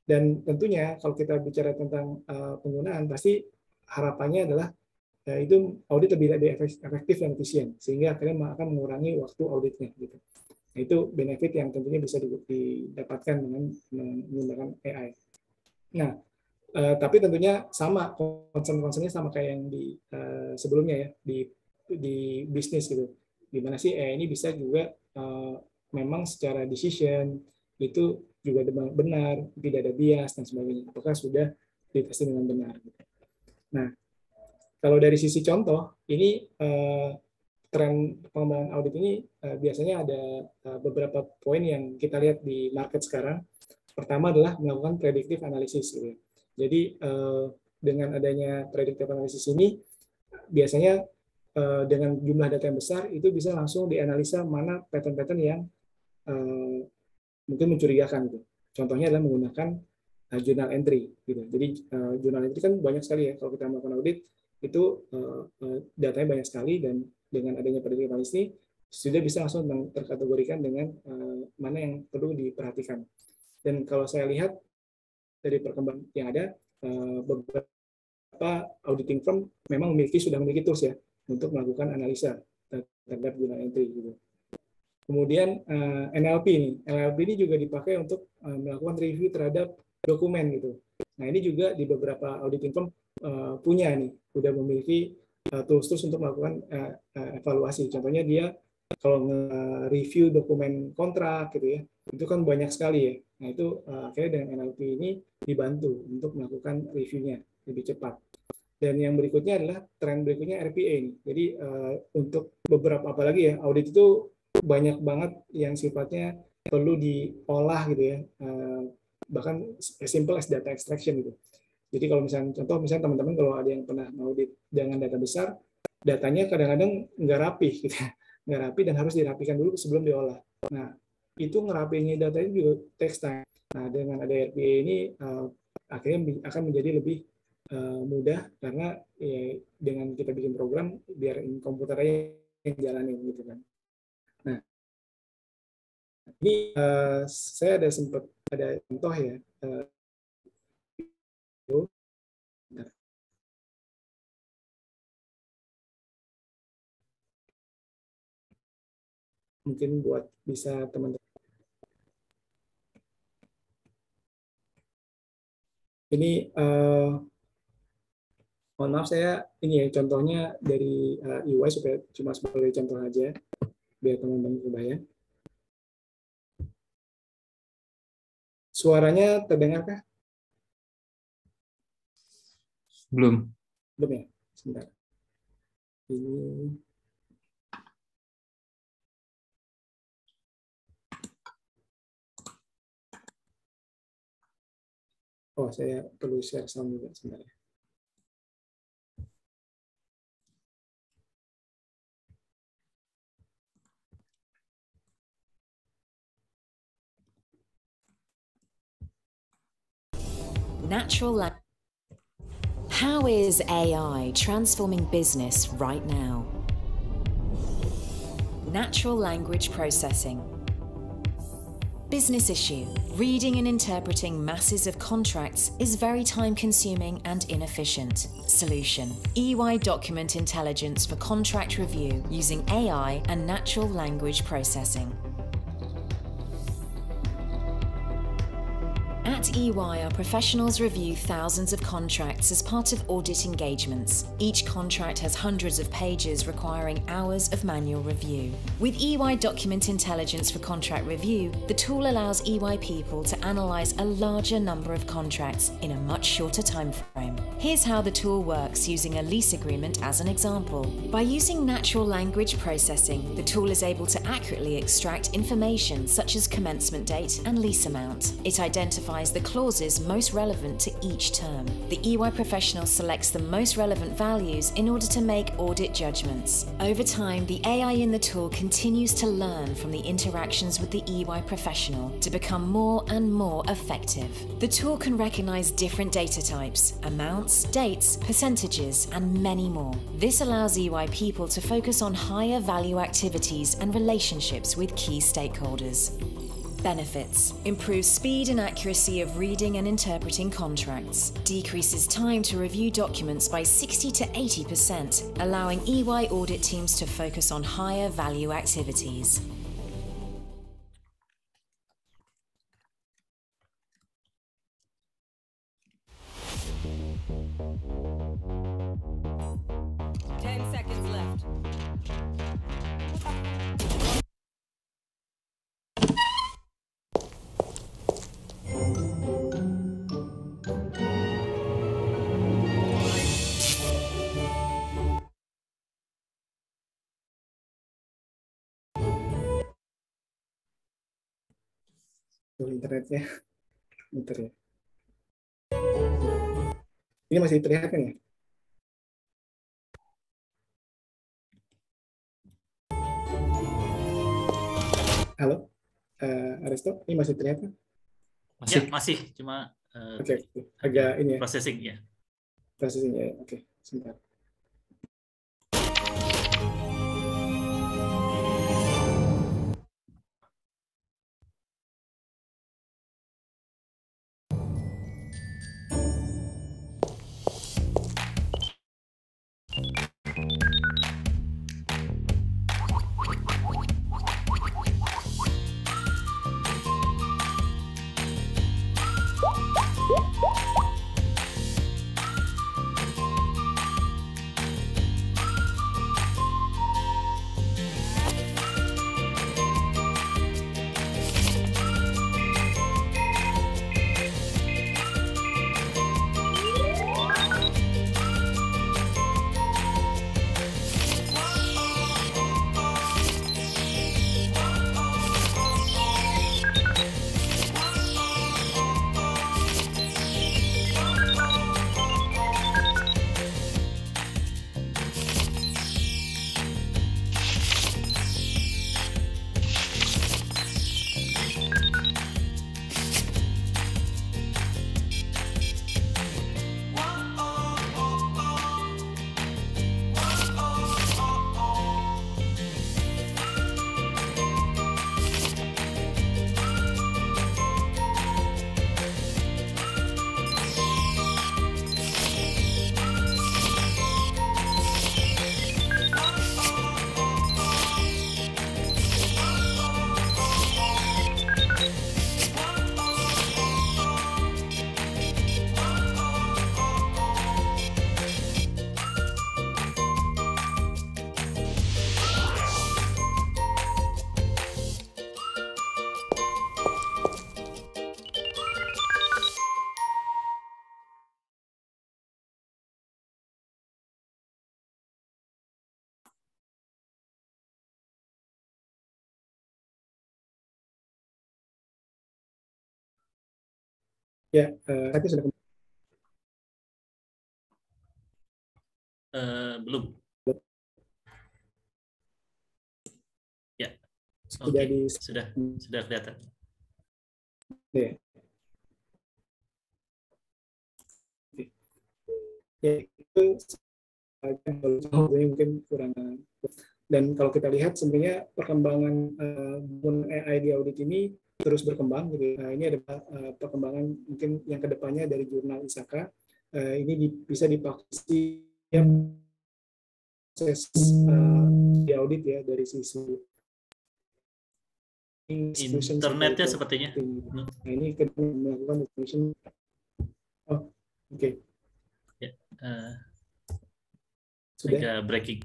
Dan tentunya kalau kita bicara tentang penggunaan, pasti harapannya adalah itu audit lebih efektif dan efisien, sehingga akhirnya akan mengurangi waktu auditnya gitu. Nah, itu benefit yang tentunya bisa didapatkan dengan menggunakan AI. Nah, tapi tentunya sama concern-concernnya sama kayak yang di sebelumnya ya, di bisnis gitu. Dimana sih AI ini bisa juga memang secara decision itu juga benar, tidak ada bias dan sebagainya. Apakah sudah ditesting dengan benar? Nah, kalau dari sisi contoh, ini tren pengembangan audit ini biasanya ada beberapa poin yang kita lihat di market sekarang. Pertama adalah melakukan predictive analysis. Gitu. Jadi dengan adanya predictive analysis ini, biasanya dengan jumlah data yang besar, itu bisa langsung dianalisa mana pattern-pattern yang mungkin mencurigakan. Gitu. Contohnya adalah menggunakan journal entry. Gitu. Jadi journal entry kan banyak sekali ya, kalau kita melakukan audit, itu datanya banyak sekali, dan dengan adanya predictive analysis ini sudah bisa langsung terkategorikan dengan mana yang perlu diperhatikan. Dan kalau saya lihat dari perkembangan yang ada, beberapa auditing firm memang sudah memiliki tools ya untuk melakukan analisa terhadap journal entry gitu. Kemudian NLP ini juga dipakai untuk melakukan review terhadap dokumen gitu. Nah, ini juga di beberapa auditing firm punya nih, udah memiliki tools untuk melakukan evaluasi. Contohnya dia kalau nge-review dokumen kontrak gitu ya, itu kan banyak sekali ya. Nah, itu akhirnya dengan NLP ini dibantu untuk melakukan reviewnya lebih cepat. Dan yang berikutnya adalah tren berikutnya RPA ini. Jadi untuk beberapa, apalagi ya, audit itu banyak banget yang sifatnya perlu diolah gitu ya, bahkan as simple as data extraction gitu. Jadi kalau misalnya contoh, misalnya teman-teman kalau ada yang pernah audit dengan data besar, datanya kadang-kadang nggak rapi gitu, nggak rapi dan harus dirapikan dulu sebelum diolah. Nah, itu ngerapinya data itu juga takes time. Nah, dengan ada RPA ini akhirnya akan menjadi lebih mudah, karena ya, dengan kita bikin program biar komputer aja yang jalanin gitu kan. Nah, ini saya ada sempat ada contoh ya. mungkin buat bisa teman-teman. Ini mohon maaf saya ini ya contohnya dari EY supaya cuma sebagai contoh aja biar teman-teman kebayang. Suaranya terdengarkah? Belum. Belum ya? Sebentar. Ini oh, saya perlu share sound juga sebenarnya. Natural language. How is AI transforming business right now? Natural language processing. Business issue. Reading and interpreting masses of contracts is very time-consuming and inefficient. Solution. EY Document Intelligence for contract review using AI and natural language processing. At EY, our professionals review thousands of contracts as part of audit engagements. Each contract has hundreds of pages requiring hours of manual review. With EY Document Intelligence for Contract Review, the tool allows EY people to analyze a larger number of contracts in a much shorter time frame. Here's how the tool works using a lease agreement as an example. By using natural language processing, the tool is able to accurately extract information such as commencement date and lease amount. It identifies the clauses most relevant to each term. The EY professional selects the most relevant values in order to make audit judgments. Over time, the AI in the tool continues to learn from the interactions with the EY professional to become more and more effective. The tool can recognize different data types, amounts, dates, percentages, and many more. This allows EY people to focus on higher value activities and relationships with key stakeholders. Benefits. Improves speed and accuracy of reading and interpreting contracts. Decreases time to review documents by 60 to 80%, allowing EY audit teams to focus on higher value activities. Internetnya muter ya. Ini masih terlihat kan ya? Halo, Aristo, ini masih terlihat kan? Masih. Ya, masih, cuma Oke. Agak ini ya. Processing ya. Processing ya, oke. Sebentar. Ya, tapi sudah belum. Ya, sudah oke, di sudah kelihatan. ya. Ya, itu mungkin kurang. Dan kalau kita lihat sebenarnya perkembangan AI di audit ini terus berkembang. Gitu. Ini ada perkembangan mungkin yang kedepannya dari jurnal ISAKA. Ini bisa dipakai proses di audit ya dari sisi internetnya sepertinya. Nah, ini kita melakukan information. Oh, oke. Ya, sudah agak breaking.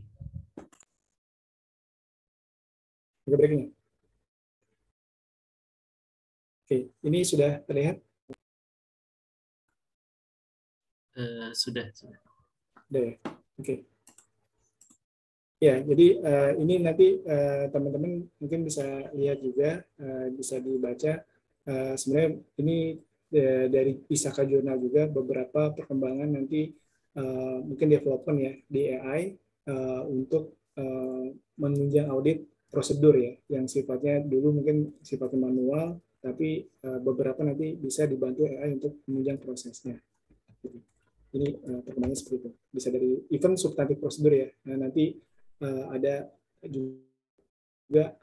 Breaking. Oke, ini sudah terlihat? Sudah. Sudah ya? Oke. Ya, jadi ini nanti teman-teman mungkin bisa lihat juga, bisa dibaca. Sebenarnya ini dari ISAKA Jurnal juga beberapa perkembangan nanti mungkin development ya di AI untuk menunjang audit prosedur ya, yang sifatnya dulu mungkin sifatnya manual, tapi beberapa nanti bisa dibantu AI untuk menunjang prosesnya. Ini perkembangannya seperti itu. Bisa dari even substantif prosedur ya. Nah, nanti ada juga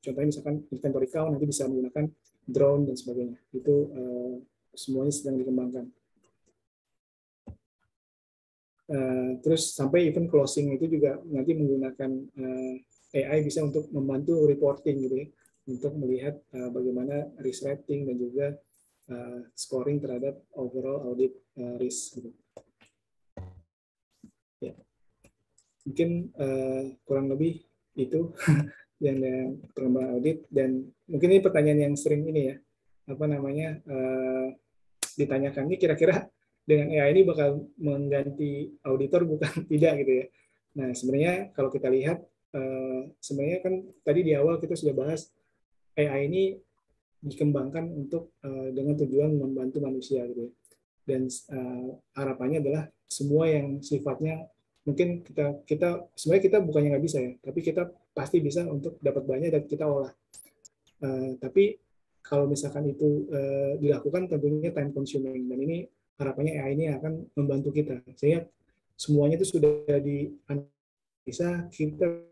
contohnya misalkan inventory count nanti bisa menggunakan drone dan sebagainya. Itu semuanya sedang dikembangkan. Terus sampai even closing itu juga nanti menggunakan AI bisa untuk membantu reporting gitu ya, untuk melihat bagaimana risk rating dan juga scoring terhadap overall audit risk gitu. Ya. Mungkin kurang lebih itu yang perkembangan audit, dan mungkin ini pertanyaan yang sering ini ya, apa namanya ditanyakan, ini kira-kira dengan AI ini bakal mengganti auditor bukan tidak gitu ya. Nah sebenarnya kalau kita lihat sebenarnya kan tadi di awal kita sudah bahas AI ini dikembangkan untuk dengan tujuan membantu manusia gitu ya. Dan harapannya adalah semua yang sifatnya mungkin kita sebenarnya kita bukannya nggak bisa ya, tapi kita pasti bisa untuk dapat banyak dan kita olah. Tapi kalau misalkan itu dilakukan tentunya time consuming, dan ini harapannya AI ini akan membantu kita sehingga semuanya itu sudah bisa kita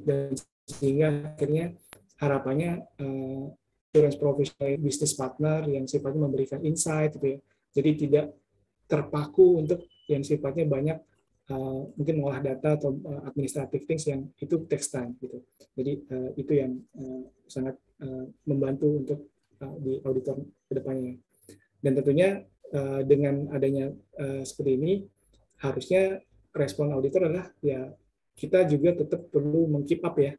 dan sehingga akhirnya harapannya insurance professional business partner yang sifatnya memberikan insight gitu ya, jadi tidak terpaku untuk yang sifatnya banyak mungkin mengolah data atau administrative things yang itu takes time gitu. Jadi itu yang sangat membantu untuk di auditor kedepannya. Dan tentunya dengan adanya seperti ini harusnya respon auditor adalah ya kita juga tetap perlu meng-keep up ya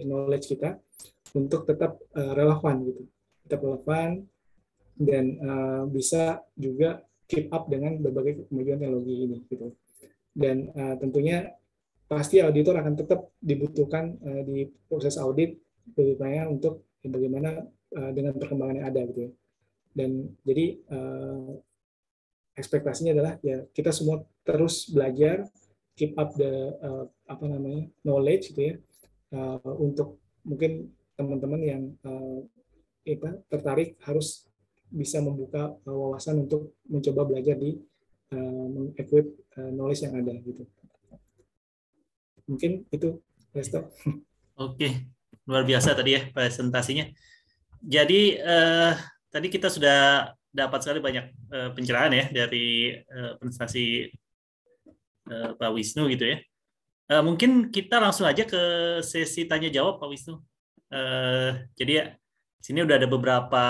knowledge kita untuk tetap relevan gitu, tetap relevan dan bisa juga keep up dengan berbagai kemajuan teknologi ini gitu. Dan tentunya pasti auditor akan tetap dibutuhkan di proses audit berupaya untuk bagaimana dengan perkembangan yang ada gitu ya. Dan jadi ekspektasinya adalah ya kita semua terus belajar, keep up the knowledge gitu ya, untuk mungkin teman-teman yang tertarik harus bisa membuka wawasan untuk mencoba belajar di equip knowledge yang ada gitu. Mungkin itu Resto. Oke, luar biasa tadi ya presentasinya. Jadi tadi kita sudah dapat sekali banyak pencerahan ya dari presentasi Pak Wisnu gitu ya. Mungkin kita langsung aja ke sesi tanya jawab Pak Wisnu. Jadi ya sini udah ada beberapa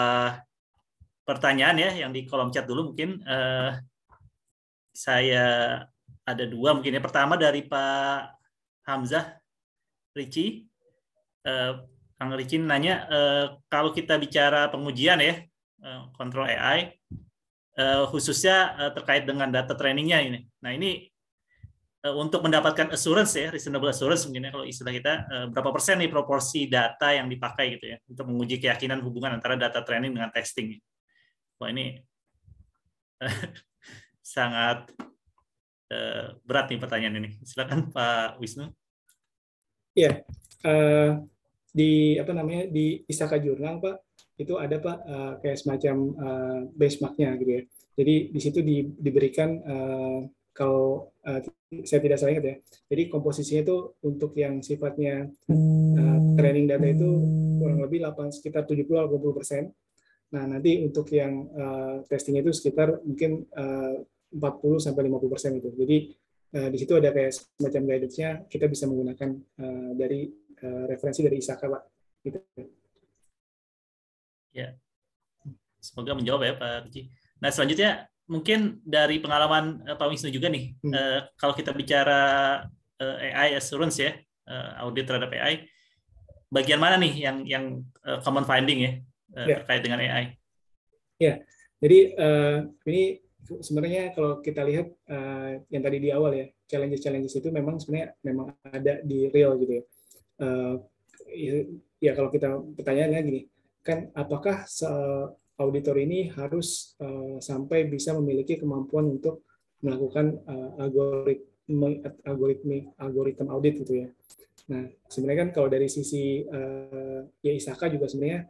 pertanyaan ya yang di kolom chat dulu mungkin. Saya ada dua mungkin ya. Pertama dari Pak Hamzah Ricci. Kang Ricin nanya, kalau kita bicara pengujian ya, kontrol AI, khususnya terkait dengan data trainingnya ini. Nah ini untuk mendapatkan assurance ya, reasonable assurance mungkin ya kalau istilah kita, berapa persen nih proporsi data yang dipakai gitu ya untuk menguji keyakinan hubungan antara data training dengan testing. Wah ini sangat berat nih pertanyaan ini. Silakan Pak Wisnu. Ya, di ISAKA Jurnal Pak itu ada Pak kayak semacam benchmark-nya gitu ya. Jadi di situ diberikan kalau saya tidak salah ingat ya. Jadi komposisinya itu untuk yang sifatnya training data itu kurang lebih sekitar 70-80%. Nah, nanti untuk yang testing itu sekitar mungkin 40-50% itu. Jadi di situ ada kayak semacam guidance-nya, kita bisa menggunakan dari referensi dari ISAKA, Pak. Gitu. Ya, semoga menjawab ya Pak Ricci. Nah selanjutnya mungkin dari pengalaman Pak Wisnu juga nih, kalau kita bicara AI assurance ya, audit terhadap AI, bagian mana nih yang common finding ya terkait dengan AI? Ya, jadi ini sebenarnya kalau kita lihat yang tadi di awal ya, challenges itu memang sebenarnya memang ada di real gitu ya. Ya kalau kita pertanyaannya gini, kan apakah auditor ini harus sampai bisa memiliki kemampuan untuk melakukan algoritma audit gitu ya. Nah, sebenarnya kan kalau dari sisi ya ISAKA juga sebenarnya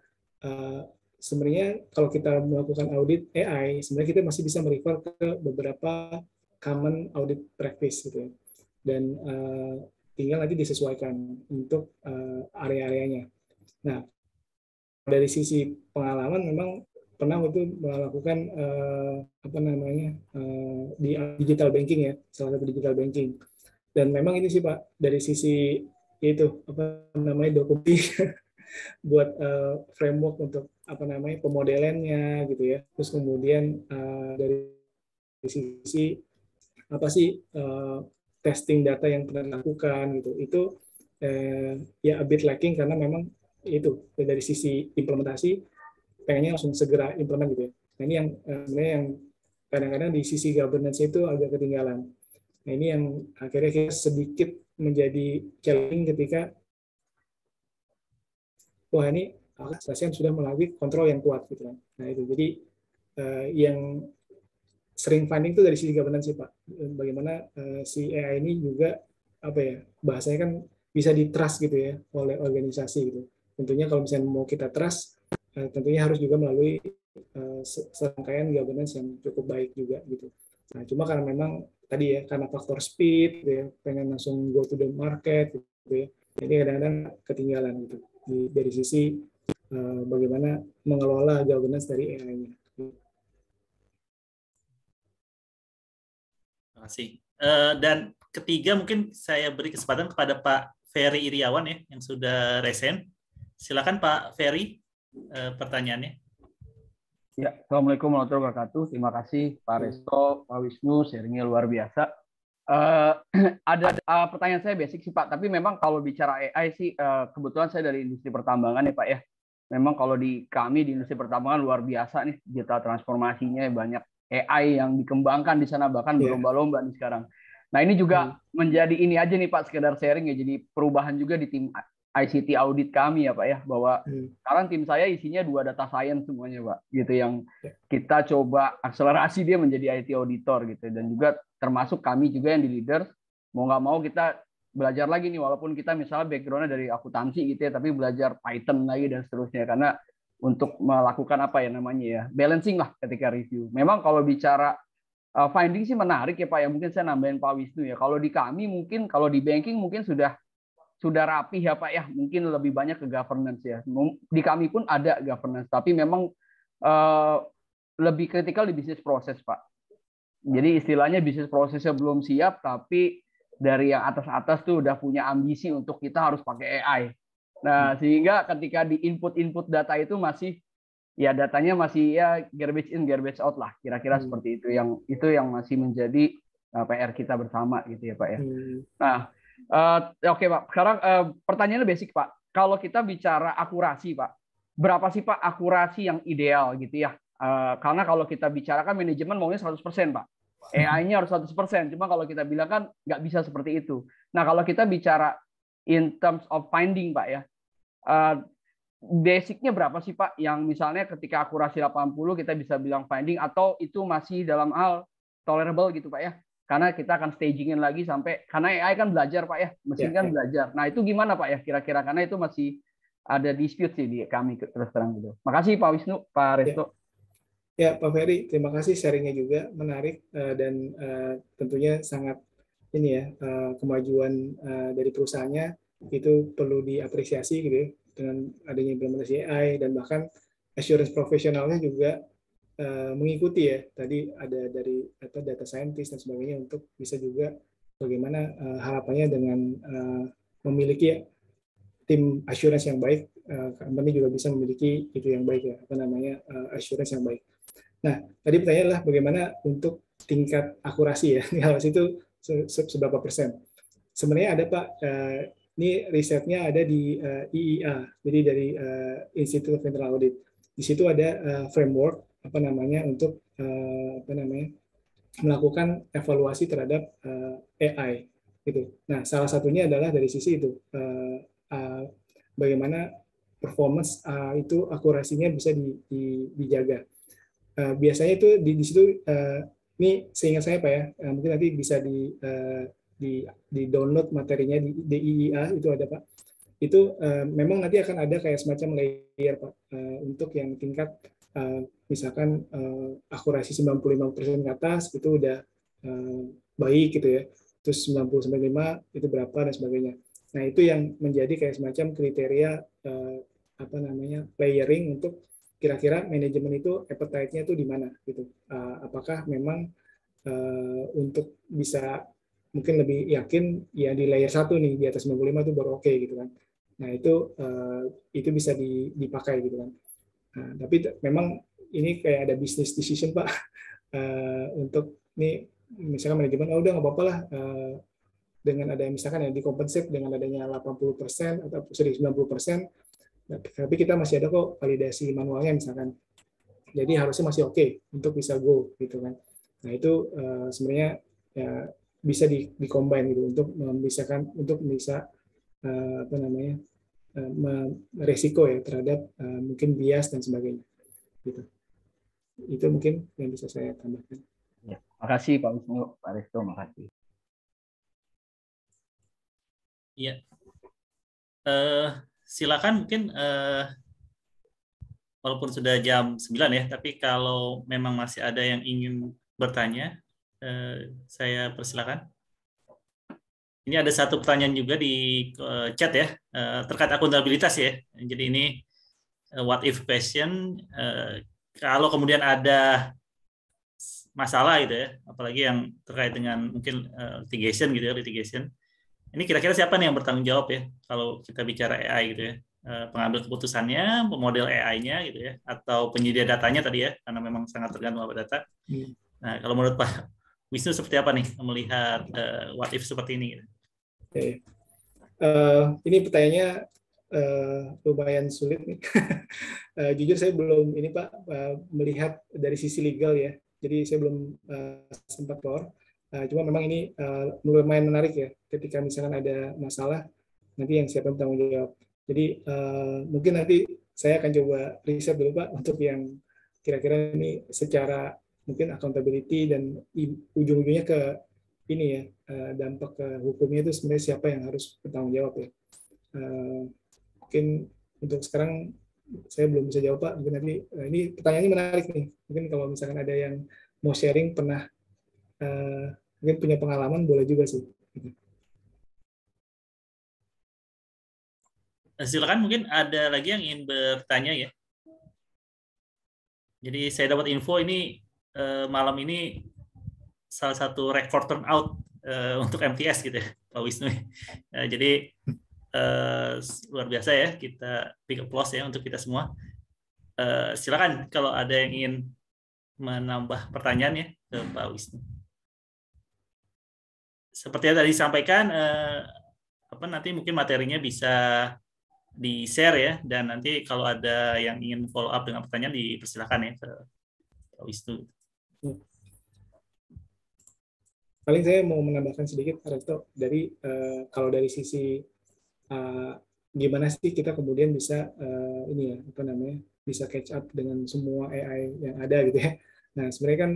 kalau kita melakukan audit AI, sebenarnya kita masih bisa merefer ke beberapa common audit practice gitu ya. Dan tinggal nanti disesuaikan untuk area-areanya. Nah, dari sisi pengalaman memang pernah itu melakukan di digital banking ya, salah satu digital banking. Dan memang ini sih Pak, dari sisi itu dokumen buat framework untuk pemodelannya gitu ya. Terus kemudian dari sisi testing data yang pernah dilakukan gitu. Itu ya a bit lacking karena memang itu dari sisi implementasi pengennya langsung segera implement gitu ya. Nah ini yang sebenarnya yang kadang-kadang di sisi governance itu agak ketinggalan. Nah ini yang akhirnya kita sedikit menjadi challenging ketika wah ini stasiun sudah melalui kontrol yang kuat gitu kan. Nah itu jadi yang sering finding itu dari sisi governance sih Pak. Bagaimana si AI ini juga bahasanya kan bisa di-trust gitu ya oleh organisasi gitu. Tentunya kalau misalnya mau kita trust, tentunya harus juga melalui serangkaian governance yang cukup baik juga gitu. Nah, cuma karena memang tadi ya karena faktor speed, gitu ya, pengen langsung go to the market gitu ya. Jadi kadang-kadang ketinggalan gitu dari sisi bagaimana mengelola governance dari AI-nya. Terima kasih. Dan ketiga mungkin saya beri kesempatan kepada Pak Ferry Iriawan ya yang sudah resen. Silakan Pak Ferry, pertanyaannya. Ya, Assalamualaikum warahmatullahi wabarakatuh. Terima kasih Pak Resto, Pak Wisnu, sharingnya luar biasa. Ada pertanyaan saya basic sih Pak, tapi memang kalau bicara AI sih kebetulan saya dari industri pertambangan ya Pak ya. Memang kalau kami di industri pertambangan luar biasa nih digital transformasinya, banyak AI yang dikembangkan di sana bahkan berlomba-lomba nih sekarang. Nah ini juga menjadi ini aja nih Pak, sekedar sharing ya, jadi perubahan juga di tim ICT audit kami ya Pak ya, bahwa sekarang tim saya isinya 2 data science semuanya Pak, gitu, yang kita coba akselerasi dia menjadi IT auditor gitu, dan juga termasuk kami juga yang di leaders, mau nggak mau kita belajar lagi nih, walaupun kita misalnya background-nya dari akuntansi gitu ya, tapi belajar Python lagi dan seterusnya, karena untuk melakukan balancing lah ketika review. Memang kalau bicara finding sih menarik ya Pak ya, mungkin saya nambahin Pak Wisnu ya, kalau di kami mungkin, kalau di banking mungkin sudah rapih ya Pak ya, mungkin lebih banyak ke governance ya. Di kami pun ada governance, tapi memang lebih kritikal di bisnis proses Pak. Jadi istilahnya bisnis prosesnya belum siap, tapi dari yang atas-atas tuh udah punya ambisi untuk kita harus pakai AI. Nah sehingga ketika di input data itu masih ya datanya masih ya garbage in garbage out lah, kira-kira seperti itu. Itu yang masih menjadi PR kita bersama gitu ya Pak ya. Nah oke Pak, sekarang pertanyaannya basic Pak. kalau kita bicara akurasi, Pak, berapa sih Pak akurasi yang ideal gitu ya? Karena kalau kita bicarakan manajemen maunya 100%, Pak. AI-nya harus 100%, cuma kalau kita bilang kan nggak bisa seperti itu. Nah, kalau kita bicara in terms of finding, Pak ya, basicnya berapa sih Pak? Yang misalnya ketika akurasi 80 kita bisa bilang finding, atau itu masih dalam hal tolerable gitu Pak ya? Karena kita akan stagingin lagi sampai, karena AI kan belajar Pak ya, mesin kan belajar. Nah itu gimana Pak ya kira-kira? Karena itu masih ada dispute sih di kami terus terang gitu. Makasih Pak Wisnu, Pak Resto. Ya Pak Ferry, terima kasih sharingnya juga menarik dan tentunya sangat ini ya, kemajuan dari perusahaannya itu perlu diapresiasi gitu ya, dengan adanya implementasi AI, dan bahkan assurance profesionalnya juga mengikuti ya. Tadi ada dari data scientist dan sebagainya untuk bisa juga bagaimana harapannya dengan memiliki tim assurance yang baik, company juga bisa memiliki itu yang baik ya, assurance yang baik. Nah, tadi pertanyaannya adalah bagaimana untuk tingkat akurasi ya. Akurasi itu seberapa persen? Sebenarnya ada Pak, ini risetnya ada di IIA, jadi dari Institute of Internal Audit. Di situ ada framework untuk melakukan evaluasi terhadap AI gitu. Nah, salah satunya adalah dari sisi itu bagaimana performance itu akurasinya bisa dijaga. Biasanya itu di situ, ini seingat saya Pak ya, mungkin nanti bisa di download materinya di IIA itu ada Pak. Itu memang nanti akan ada kayak semacam layer Pak, untuk yang tingkat misalkan akurasi 95% ke atas itu udah baik gitu ya. Terus 90-95 itu berapa dan sebagainya. Nah, itu yang menjadi kayak semacam kriteria layering untuk kira-kira manajemen itu appetite-nya itu di mana gitu. Apakah memang untuk bisa mungkin lebih yakin ya di layer 1 nih, di atas 95 itu baru oke gitu kan. Nah, itu bisa dipakai gitu kan. Nah, tapi memang ini kayak ada business decision Pak, untuk ini misalkan manajemen udah nggak apa-apa lah, dengan ada misalkan yang dikompensate dengan adanya 80% atau 90%, tapi kita masih ada kok validasi manualnya misalkan. Jadi harusnya masih oke untuk bisa go gitu kan. Nah, itu sebenarnya ya bisa di-combine gitu untuk memisahkan, untuk bisa resiko ya terhadap mungkin bias dan sebagainya gitu. Itu mungkin yang bisa saya tambahkan. Ya, makasih Pak Wisnu, Pak Resto, makasih. Iya. Silakan mungkin walaupun sudah jam 9 ya, tapi kalau memang masih ada yang ingin bertanya, saya persilakan. Ini ada satu pertanyaan juga di chat ya, terkait akuntabilitas ya. Jadi ini what if question, kalau kemudian ada masalah gitu ya, apalagi yang terkait dengan mungkin litigation gitu ya, litigation. Ini kira-kira siapa nih yang bertanggung jawab ya kalau kita bicara AI gitu ya? Pengambil keputusannya, pemodel AI-nya gitu ya, atau penyedia datanya tadi ya, karena memang sangat tergantung pada data. Nah, kalau menurut Pak Wisnu seperti apa nih melihat what if seperti ini? Gitu? Okay. Ini pertanyaannya lumayan sulit nih. Jujur saya belum ini Pak melihat dari sisi legal ya, jadi saya belum sempat keluar. Cuma memang ini lumayan menarik ya, ketika misalkan ada masalah, nanti yang siapa yang bertanggung jawab. Jadi mungkin nanti saya akan coba riset dulu Pak, untuk yang kira-kira ini secara mungkin accountability dan ujung-ujungnya ke ini ya, dampak ke hukumnya itu sebenarnya siapa yang harus bertanggung jawab ya. Mungkin untuk sekarang saya belum bisa jawab Pak, mungkin nanti ini pertanyaannya menarik nih. Mungkin kalau misalkan ada yang mau sharing pernah mungkin punya pengalaman, boleh juga sih. Silakan, mungkin ada lagi yang ingin bertanya ya. Jadi saya dapat info ini malam ini salah satu record turnout untuk MTS gitu ya, Pak Wisnu. Jadi luar biasa ya, kita big applause ya untuk kita semua. Silakan kalau ada yang ingin menambah pertanyaan ya ke Pak Wisnu. Seperti yang tadi disampaikan, nanti mungkin materinya bisa di-share ya, dan nanti kalau ada yang ingin follow up dengan pertanyaan dipersilakan ya ke Pak Wisnu. Paling saya mau menambahkan sedikit, Resto, dari kalau dari sisi gimana sih kita kemudian bisa ini ya apa namanya bisa catch up dengan semua AI yang ada gitu ya. Nah sebenarnya kan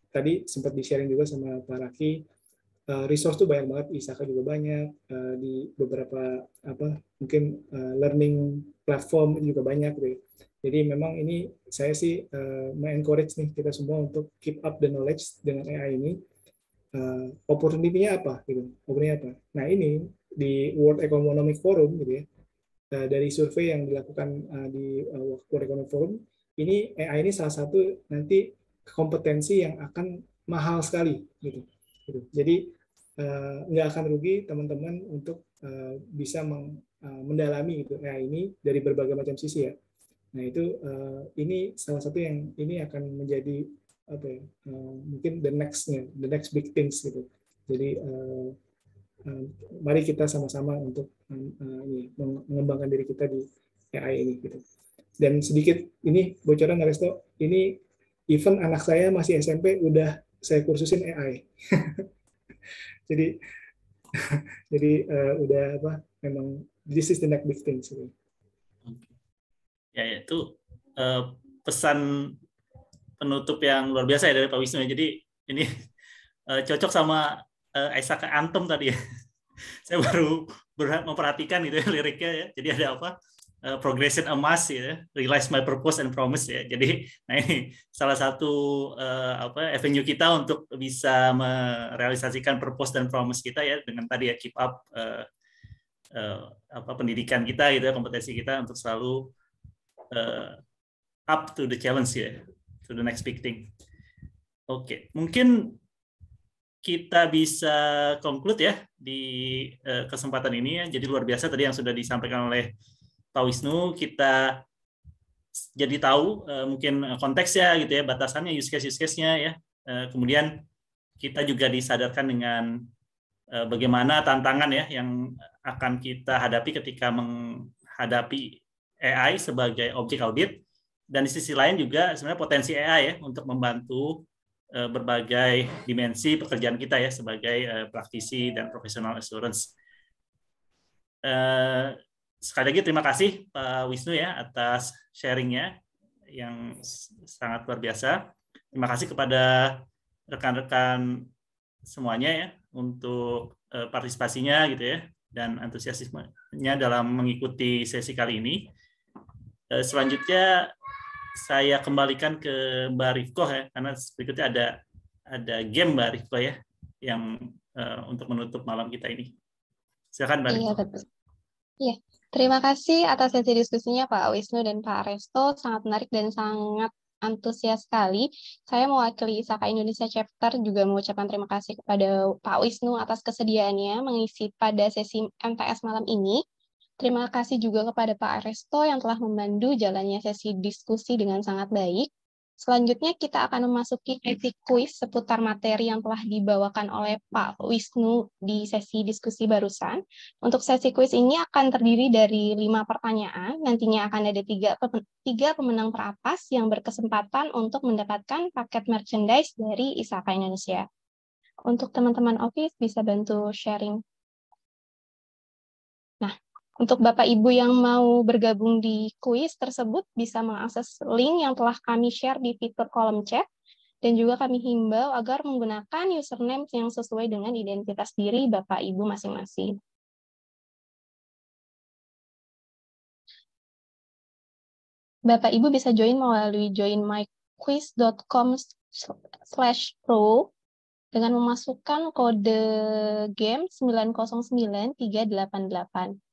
tadi sempat di sharing juga sama Pak Raki, resource tuh banyak banget, ISAKA juga banyak, di beberapa apa mungkin learning platform juga banyak gitu. Jadi memang ini saya sih encourage nih kita semua untuk keep up the knowledge dengan AI ini. Opportunity-nya apa gitu? Opportunity apa? Nah ini di World Economic Forum gitu ya. Dari survei yang dilakukan di World Economic Forum, ini AI ini salah satu nanti kompetensi yang akan mahal sekali gitu. Jadi nggak akan rugi teman-teman untuk bisa mendalami gitu AI ini dari berbagai macam sisi ya. Nah itu ini salah satu yang ini akan menjadi apa ya, mungkin the next big things gitu. Jadi mari kita sama-sama untuk mengembangkan diri kita di AI ini gitu. Dan sedikit ini bocoran Resto, ini even anak saya masih SMP udah saya kursusin AI. jadi udah apa memang this is the next big thing gitu. Ya itu pesan penutup yang luar biasa ya dari Pak Wisnu. Jadi ini cocok sama Isaac Anthem tadi ya. Saya baru memperhatikan gitu ya liriknya ya. Jadi ada apa? Progression a mass ya, realize my purpose and promise ya. Jadi nah ini salah satu avenue kita untuk bisa merealisasikan purpose dan promise kita ya dengan tadi ya keep up pendidikan kita gitu ya, kompetensi kita untuk selalu up to the challenge ya, to the next big thing. Oke, mungkin kita bisa conclude ya di kesempatan ini ya. Jadi luar biasa tadi yang sudah disampaikan oleh Pak Wisnu, kita jadi tahu mungkin konteksnya gitu ya, batasannya, use case-nya ya. Kemudian kita juga disadarkan dengan bagaimana tantangan ya yang akan kita hadapi ketika menghadapi AI sebagai objek audit, dan di sisi lain juga sebenarnya potensi AI ya untuk membantu berbagai dimensi pekerjaan kita ya sebagai praktisi dan professional assurance. Sekali lagi terima kasih Pak Wisnu ya atas sharingnya yang sangat luar biasa. Terima kasih kepada rekan-rekan semuanya ya untuk partisipasinya gitu ya dan antusiasmenya dalam mengikuti sesi kali ini. Selanjutnya saya kembalikan ke Mbak Rifko ya, karena berikutnya ada game Mbak Rifko ya yang untuk menutup malam kita ini. Silakan Mbak Rifko. Iya, betul. Iya, terima kasih atas sesi diskusinya Pak Wisnu dan Pak Resto, sangat menarik dan sangat antusias sekali. Saya mewakili ISAKA Indonesia Chapter juga mengucapkan terima kasih kepada Pak Wisnu atas kesediaannya mengisi pada sesi MTS malam ini. Terima kasih juga kepada Pak Resto yang telah memandu jalannya sesi diskusi dengan sangat baik. Selanjutnya kita akan memasuki sesi kuis seputar materi yang telah dibawakan oleh Pak Wisnu di sesi diskusi barusan. Untuk sesi kuis ini akan terdiri dari 5 pertanyaan. Nantinya akan ada 3 pemenang teratas yang berkesempatan untuk mendapatkan paket merchandise dari ISAKA Indonesia. Untuk teman-teman Office bisa bantu sharing. Nah, untuk Bapak Ibu yang mau bergabung di kuis tersebut bisa mengakses link yang telah kami share di fitur kolom chat, dan juga kami himbau agar menggunakan username yang sesuai dengan identitas diri Bapak Ibu masing-masing. Bapak Ibu bisa join melalui joinmyquiz.com/pro dengan memasukkan kode game 909388.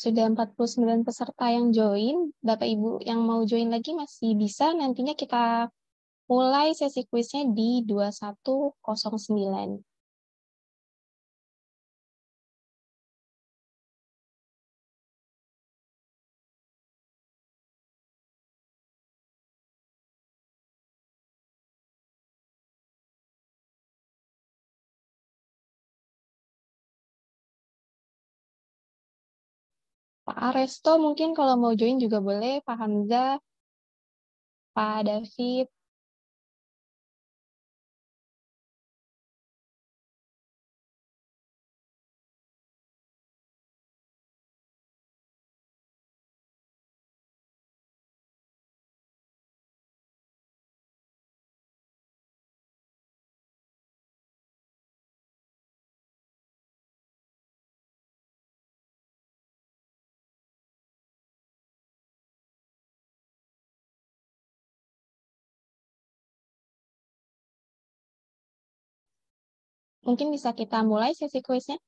sudah 49 peserta yang join. Bapak Ibu yang mau join lagi masih bisa. Nantinya kita mulai sesi kuisnya di 21.09. Pak Aresto mungkin kalau mau join juga boleh, Pak Hamzah, Pak David. Mungkin bisa kita mulai sesi kuisnya.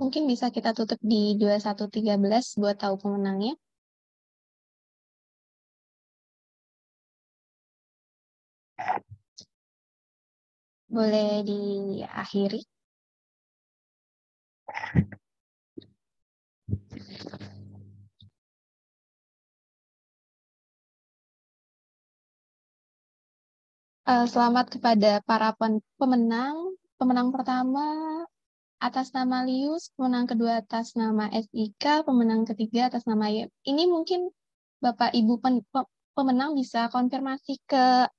Mungkin bisa kita tutup di 21.13 buat tahu pemenangnya. Boleh diakhiri. Selamat kepada para pemenang. Pemenang pertama atas nama Lius, pemenang kedua atas nama SIK, pemenang ketiga atas nama YM. Ini mungkin Bapak Ibu pemenang bisa konfirmasi ke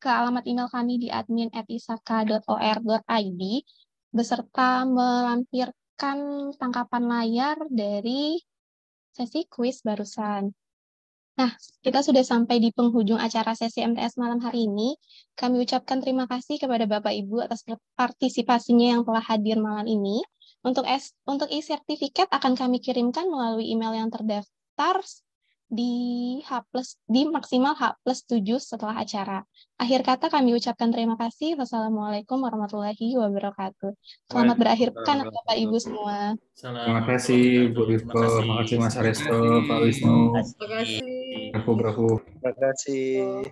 alamat email kami di admin@isaka.or.id beserta melampirkan tangkapan layar dari sesi kuis barusan. Nah, kita sudah sampai di penghujung acara sesi MTS malam hari ini. Kami ucapkan terima kasih kepada Bapak Ibu atas partisipasinya yang telah hadir malam ini. Untuk e-sertifikat akan kami kirimkan melalui email yang terdaftar di maksimal H+7 setelah acara. Akhir kata kami ucapkan terima kasih. Wassalamualaikum warahmatullahi wabarakatuh. Selamat berakhir pekan Bapak Ibu semua. Terima kasih Bu Rifko, terima kasih Mas Aresto, Pak Wisnu. Terima kasih. Bravo. Terima kasih.